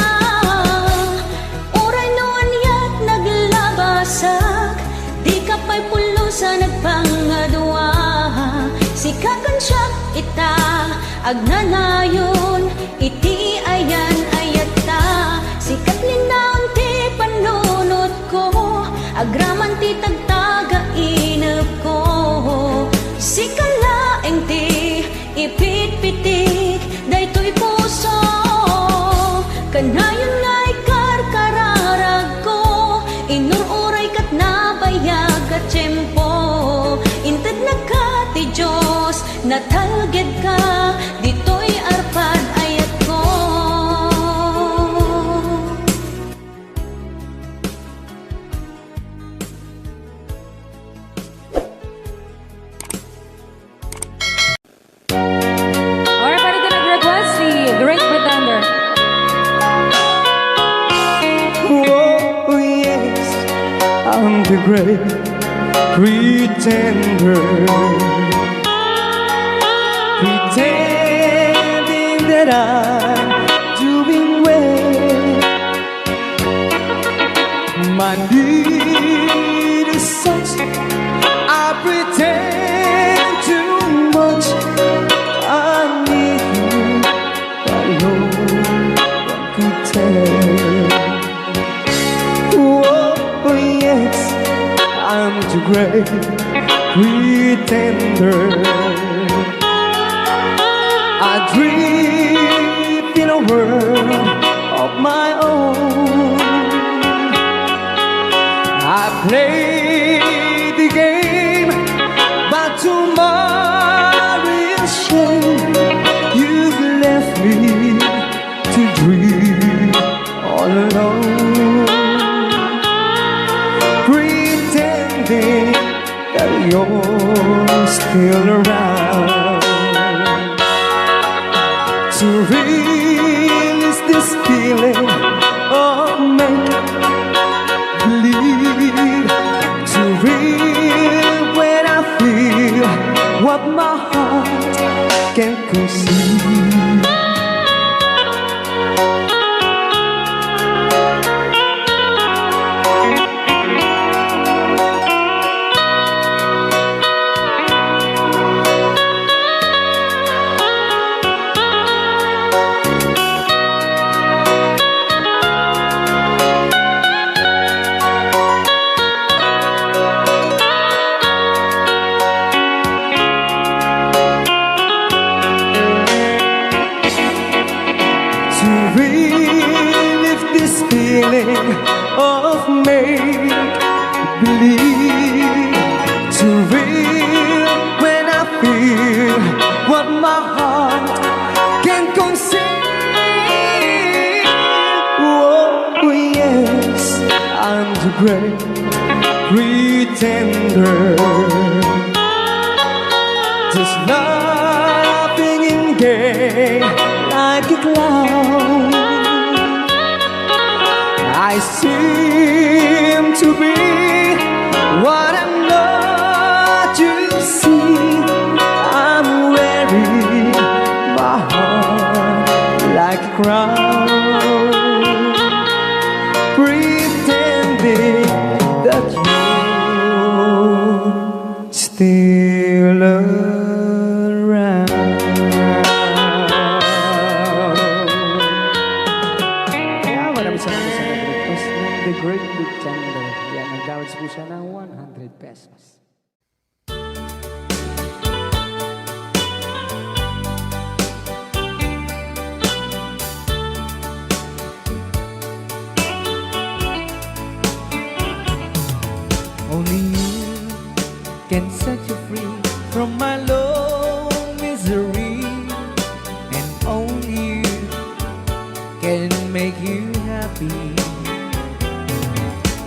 Uray no anyat naglabasak, di ka pa'y pulusa nagpangadwa. Sikakan siya ita, agnanayon, iti ayan ayata. Sikat linaon ti panunot ko, agraman ti tagtaga inep ko. Sikalaeng ti ipitpitik, daytoy puso. Kanayon nga'y karkararag ko, inururay kat nabayag at tiyempo. Intad na ka ti Diyos, natalgad ka, dito'y arpad ayat ko. Alright, pwede ka nag-request si Great Pretender. Oh yes, I'm the great pretender, pretending that I'm doing well. My need is such, I pretend too much. I need you, but no one could tell. Oh yes, I'm the great pretender. I dream in a world of my own. I play the game, but to my real shame, you've left me to dream all alone, pretending that you're still around. To release this feeling of make-believe, to real when I feel what my heart can't conceive. believe to real when I feel what my heart can conceive. Oh yes, I'm the great pretender, just laughing in gay like a clown. I seem to be what I'm not to see. I'm wearing my heart like a crown, pretending that you're still around. Kaya maraming salamat sa nag-request ng The Great Pretender. Yan, nag-downloads po siya ng 100 pesos. Only you can set you free from my low misery, and only you can make you happy.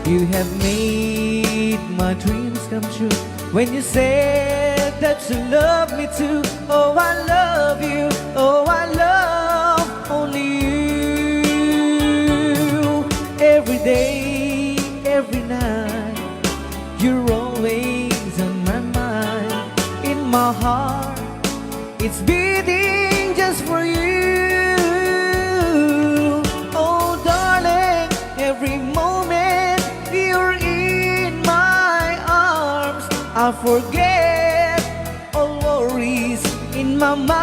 You have made my dreams come true when you said that you love me too. Oh, I love you. Oh, I love only you. Every day, every night, you're always on my mind. In my heart, it's beating just for you. Oh, darling, every moment you're in my arms, I forget all worries in my mind.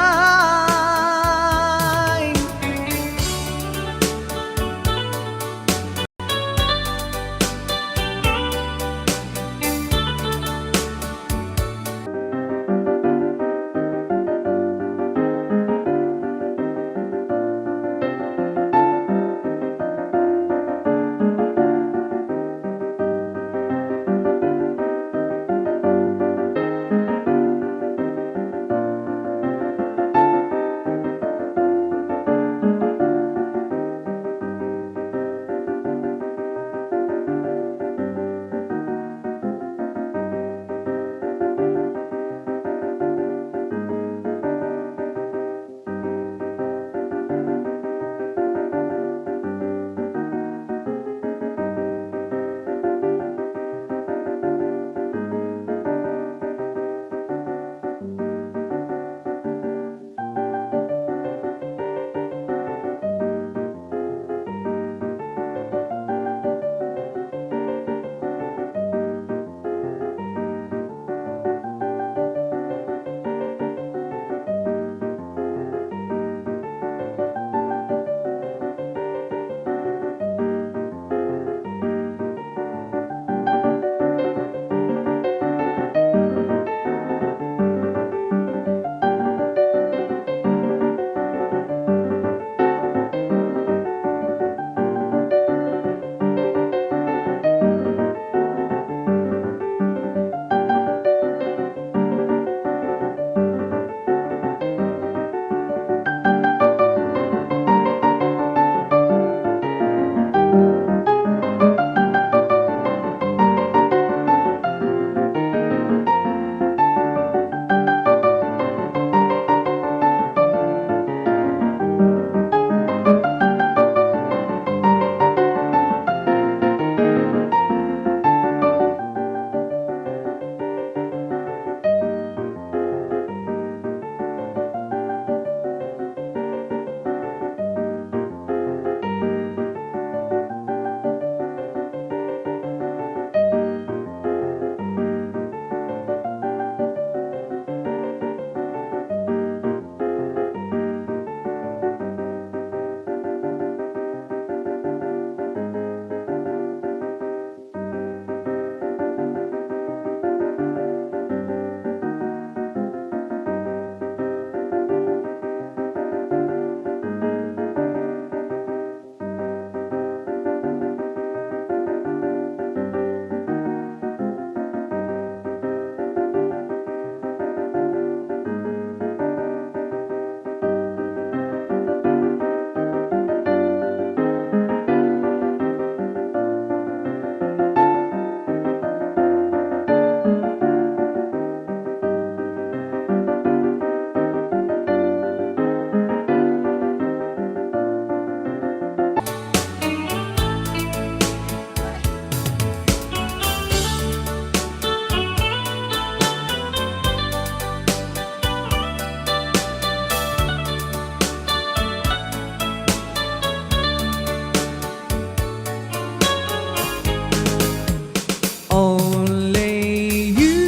Only you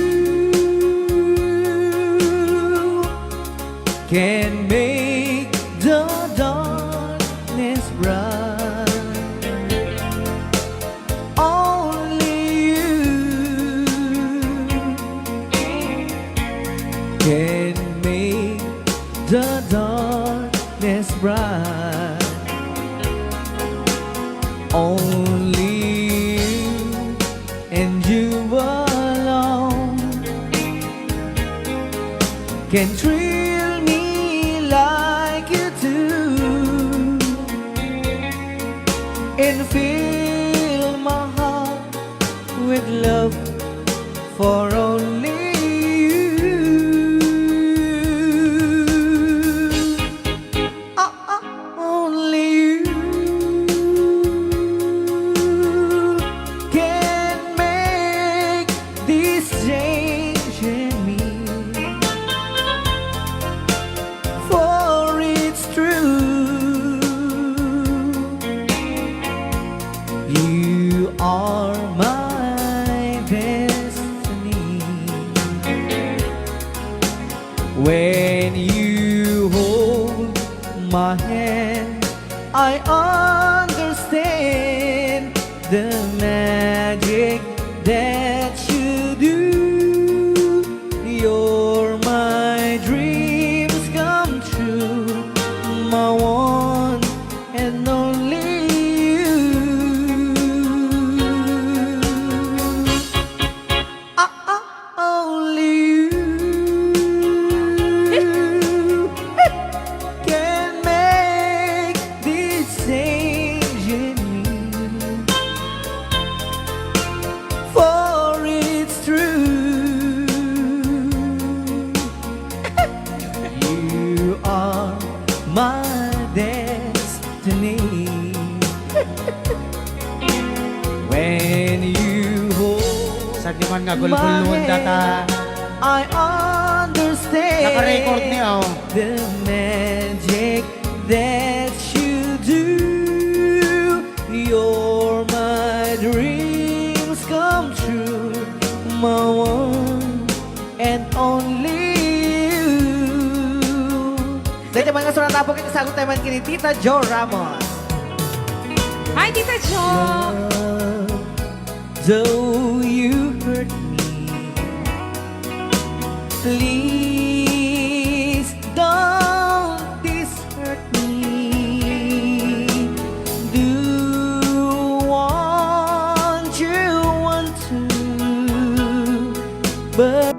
can make the darkness bright. Only you can make the darkness bright. Only you and you alone can thrill me like you do and fill my heart with love for only you. Only you can make this change in me, for it's true. You are my destiny. When you hold my hand, I understand the magic that you do. You're my dreams come true, my one and only you. Only you can make this change in me, for it's true. You are my destiny. When you hold Sa di man nga gulgulon data. I understand Naka-record niya, oh. the magic that you do. You're my dreams come true, my one and only you. Dahil mga kasunod po kayo sagot naman kini Tita Jo Ramos. Hi, Tita Jo! Though you hurt me, please don't desert me. Do what you want to, but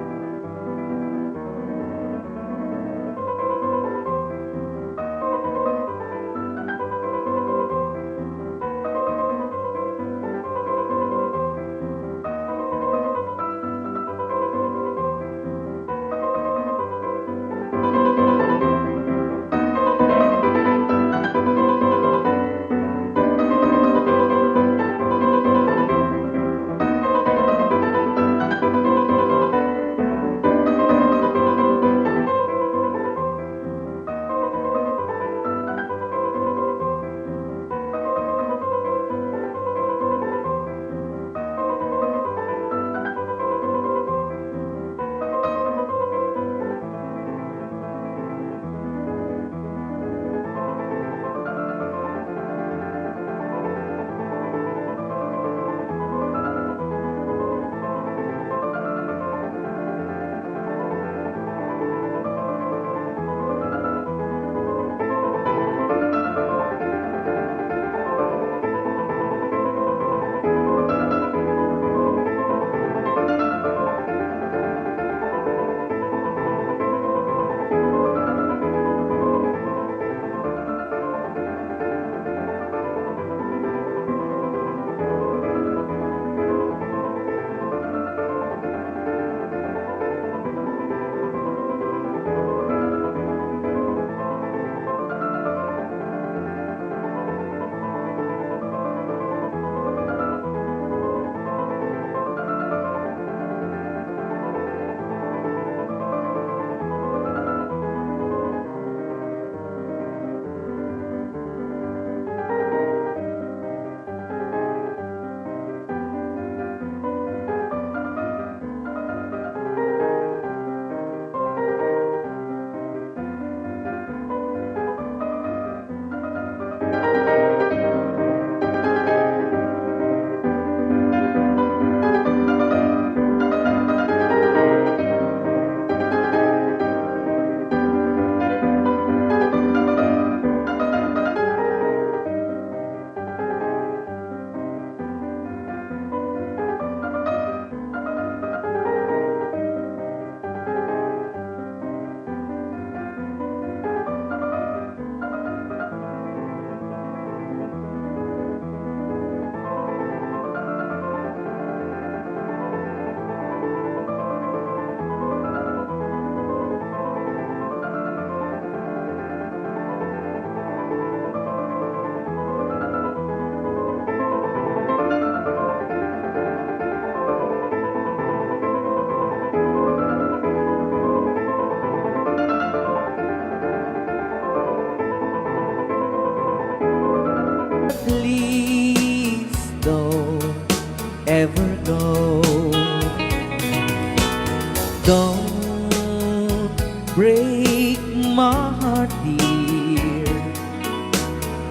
Don't break my heart, dear,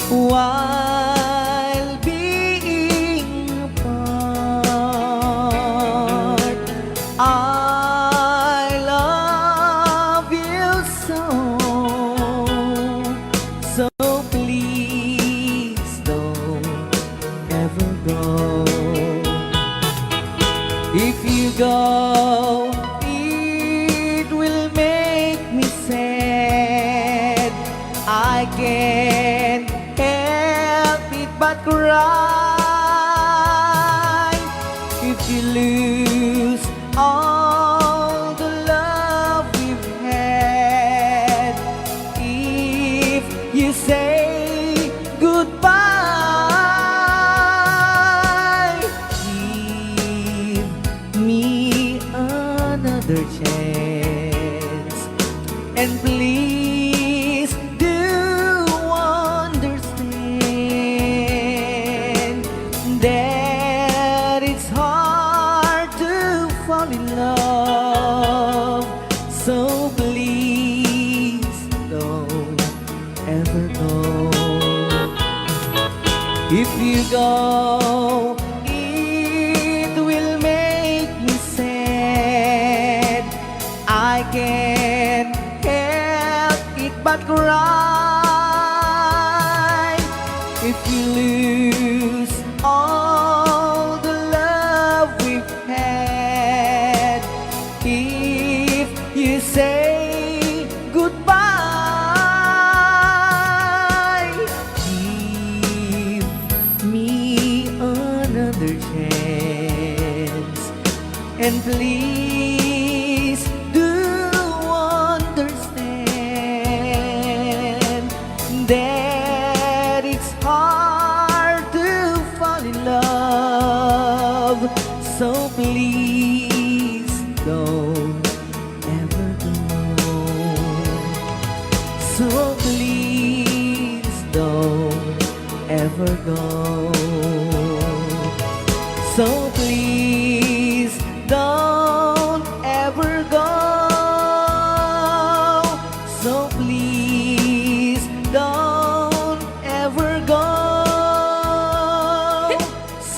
while being apart. I love you so please don't ever go. If you go, it will make me sad. I can't help it but cry. If you lose all the love we've had, if you say goodbye, give me another chance, and please do understand that it's hard to fall in love. So please don't ever go. If you go, it will make me sad. I can't help it but cry. If you lose all the love we've had, if you say goodbye, give me another chance, and please do understand that it's hard to fall in love. So please don't ever go. So please don't ever go. So please don't ever go. So please don't ever go.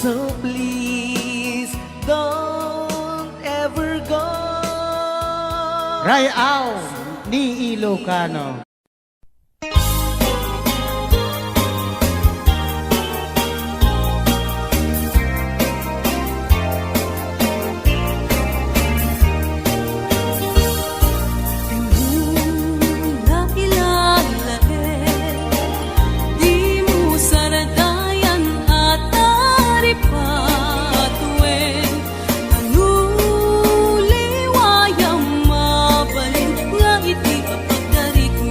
So please don't ever go. Rayaw ni Ilocano. Nakilala di mo saradayan at taripatuin. Anuliwayang mabalin nga iti kapagdari ko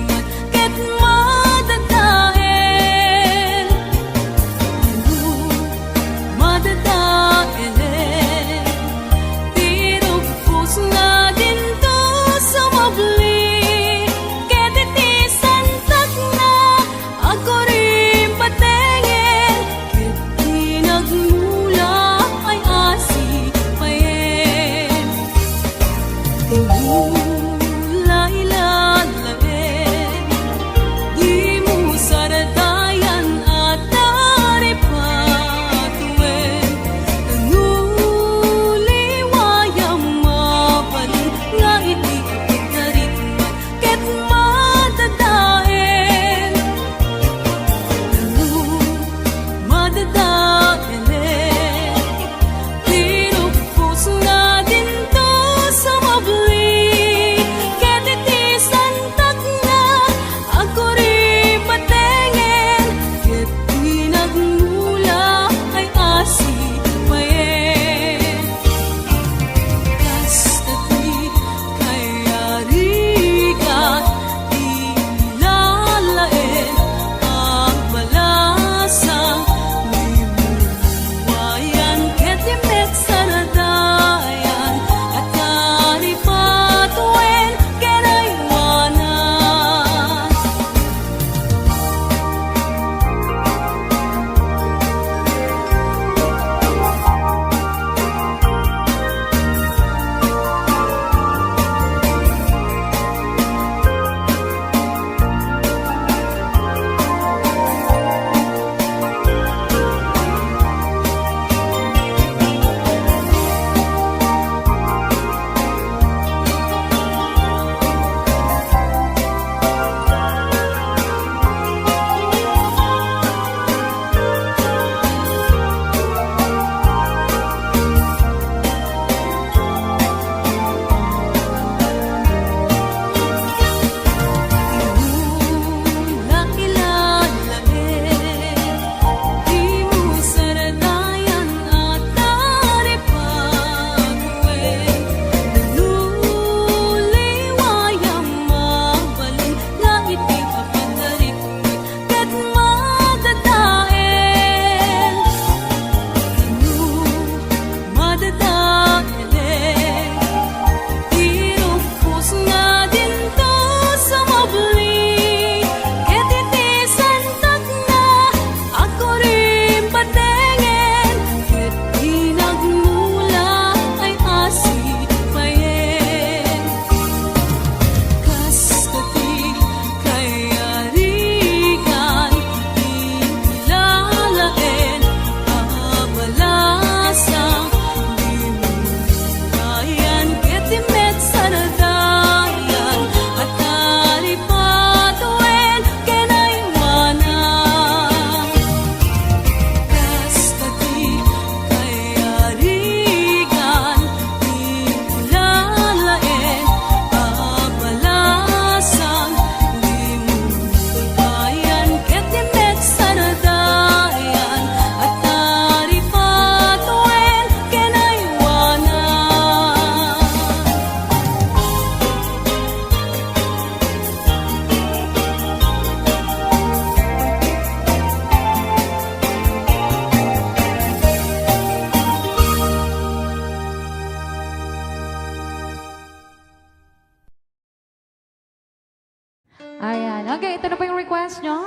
Ayan. Okay, ito na po yung request nyo.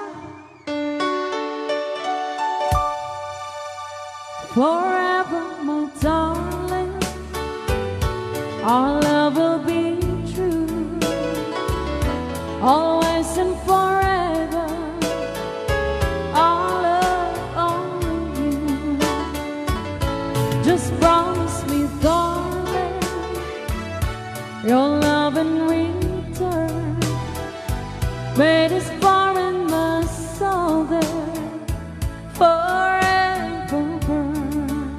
Forever, my darling, our love will be true. Always and forever, our love only you. Just promise me, darling, your love in return. Made us far in my soul there forever burn.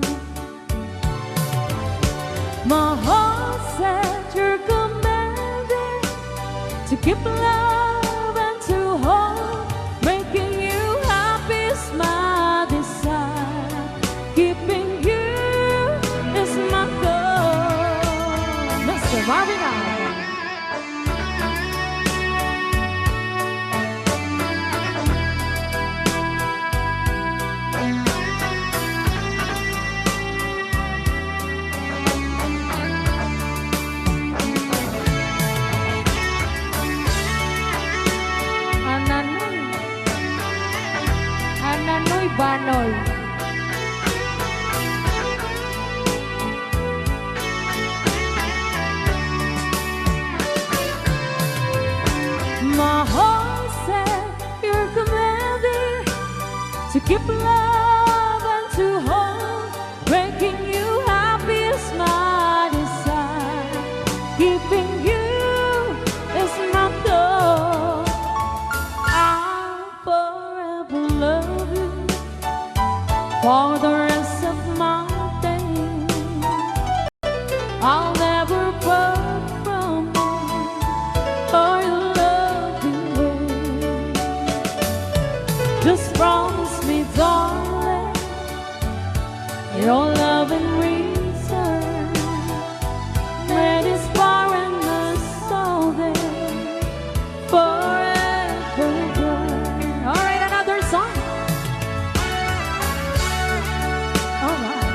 My heart said you're commanded to keep love and to hold. Making you happy is my desire. Keeping you is my goal. Mr. Marvin Allen. Ananoy Banoy. My heart said you're commanded to keep love and to hold. Making you happy is my desire. Keeping you is my goal. I'll forever love you for the rest of my days. I'll never part from you or your loving way. Just promise me, darling, your love in return. Made us far in the soul there forever burn. All right, another song. All right.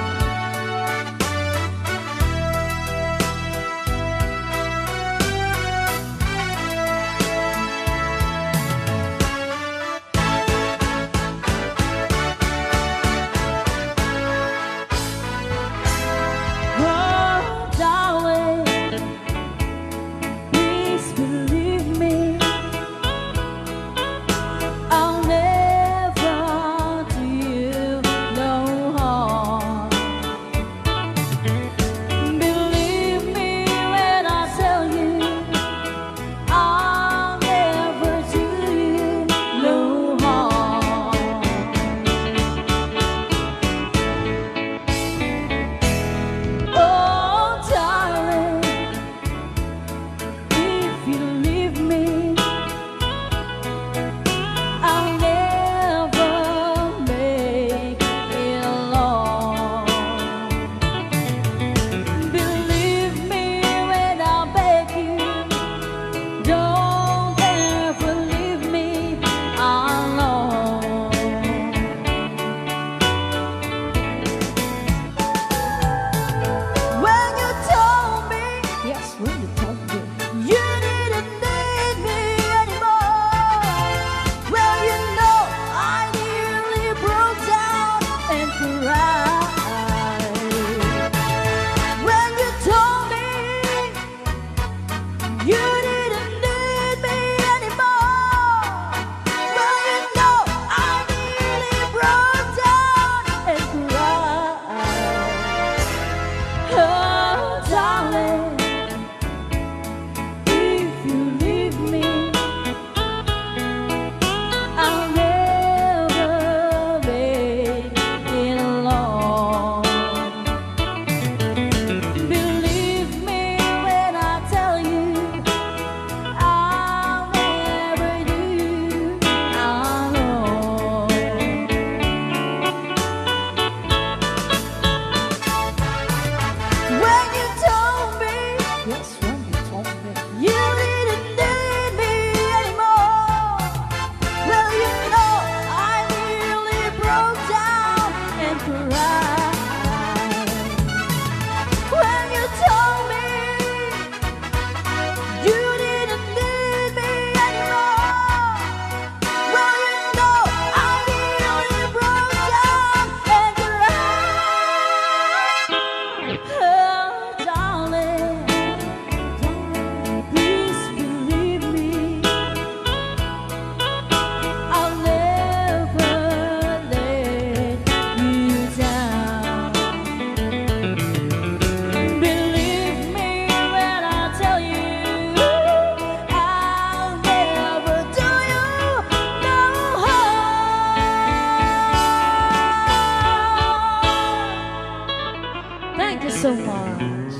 Thank you so much.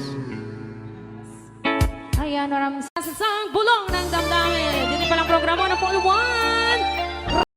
Ayan, maraming Sa bulong ng damdamin. Dito palang programa ng Paul Juan.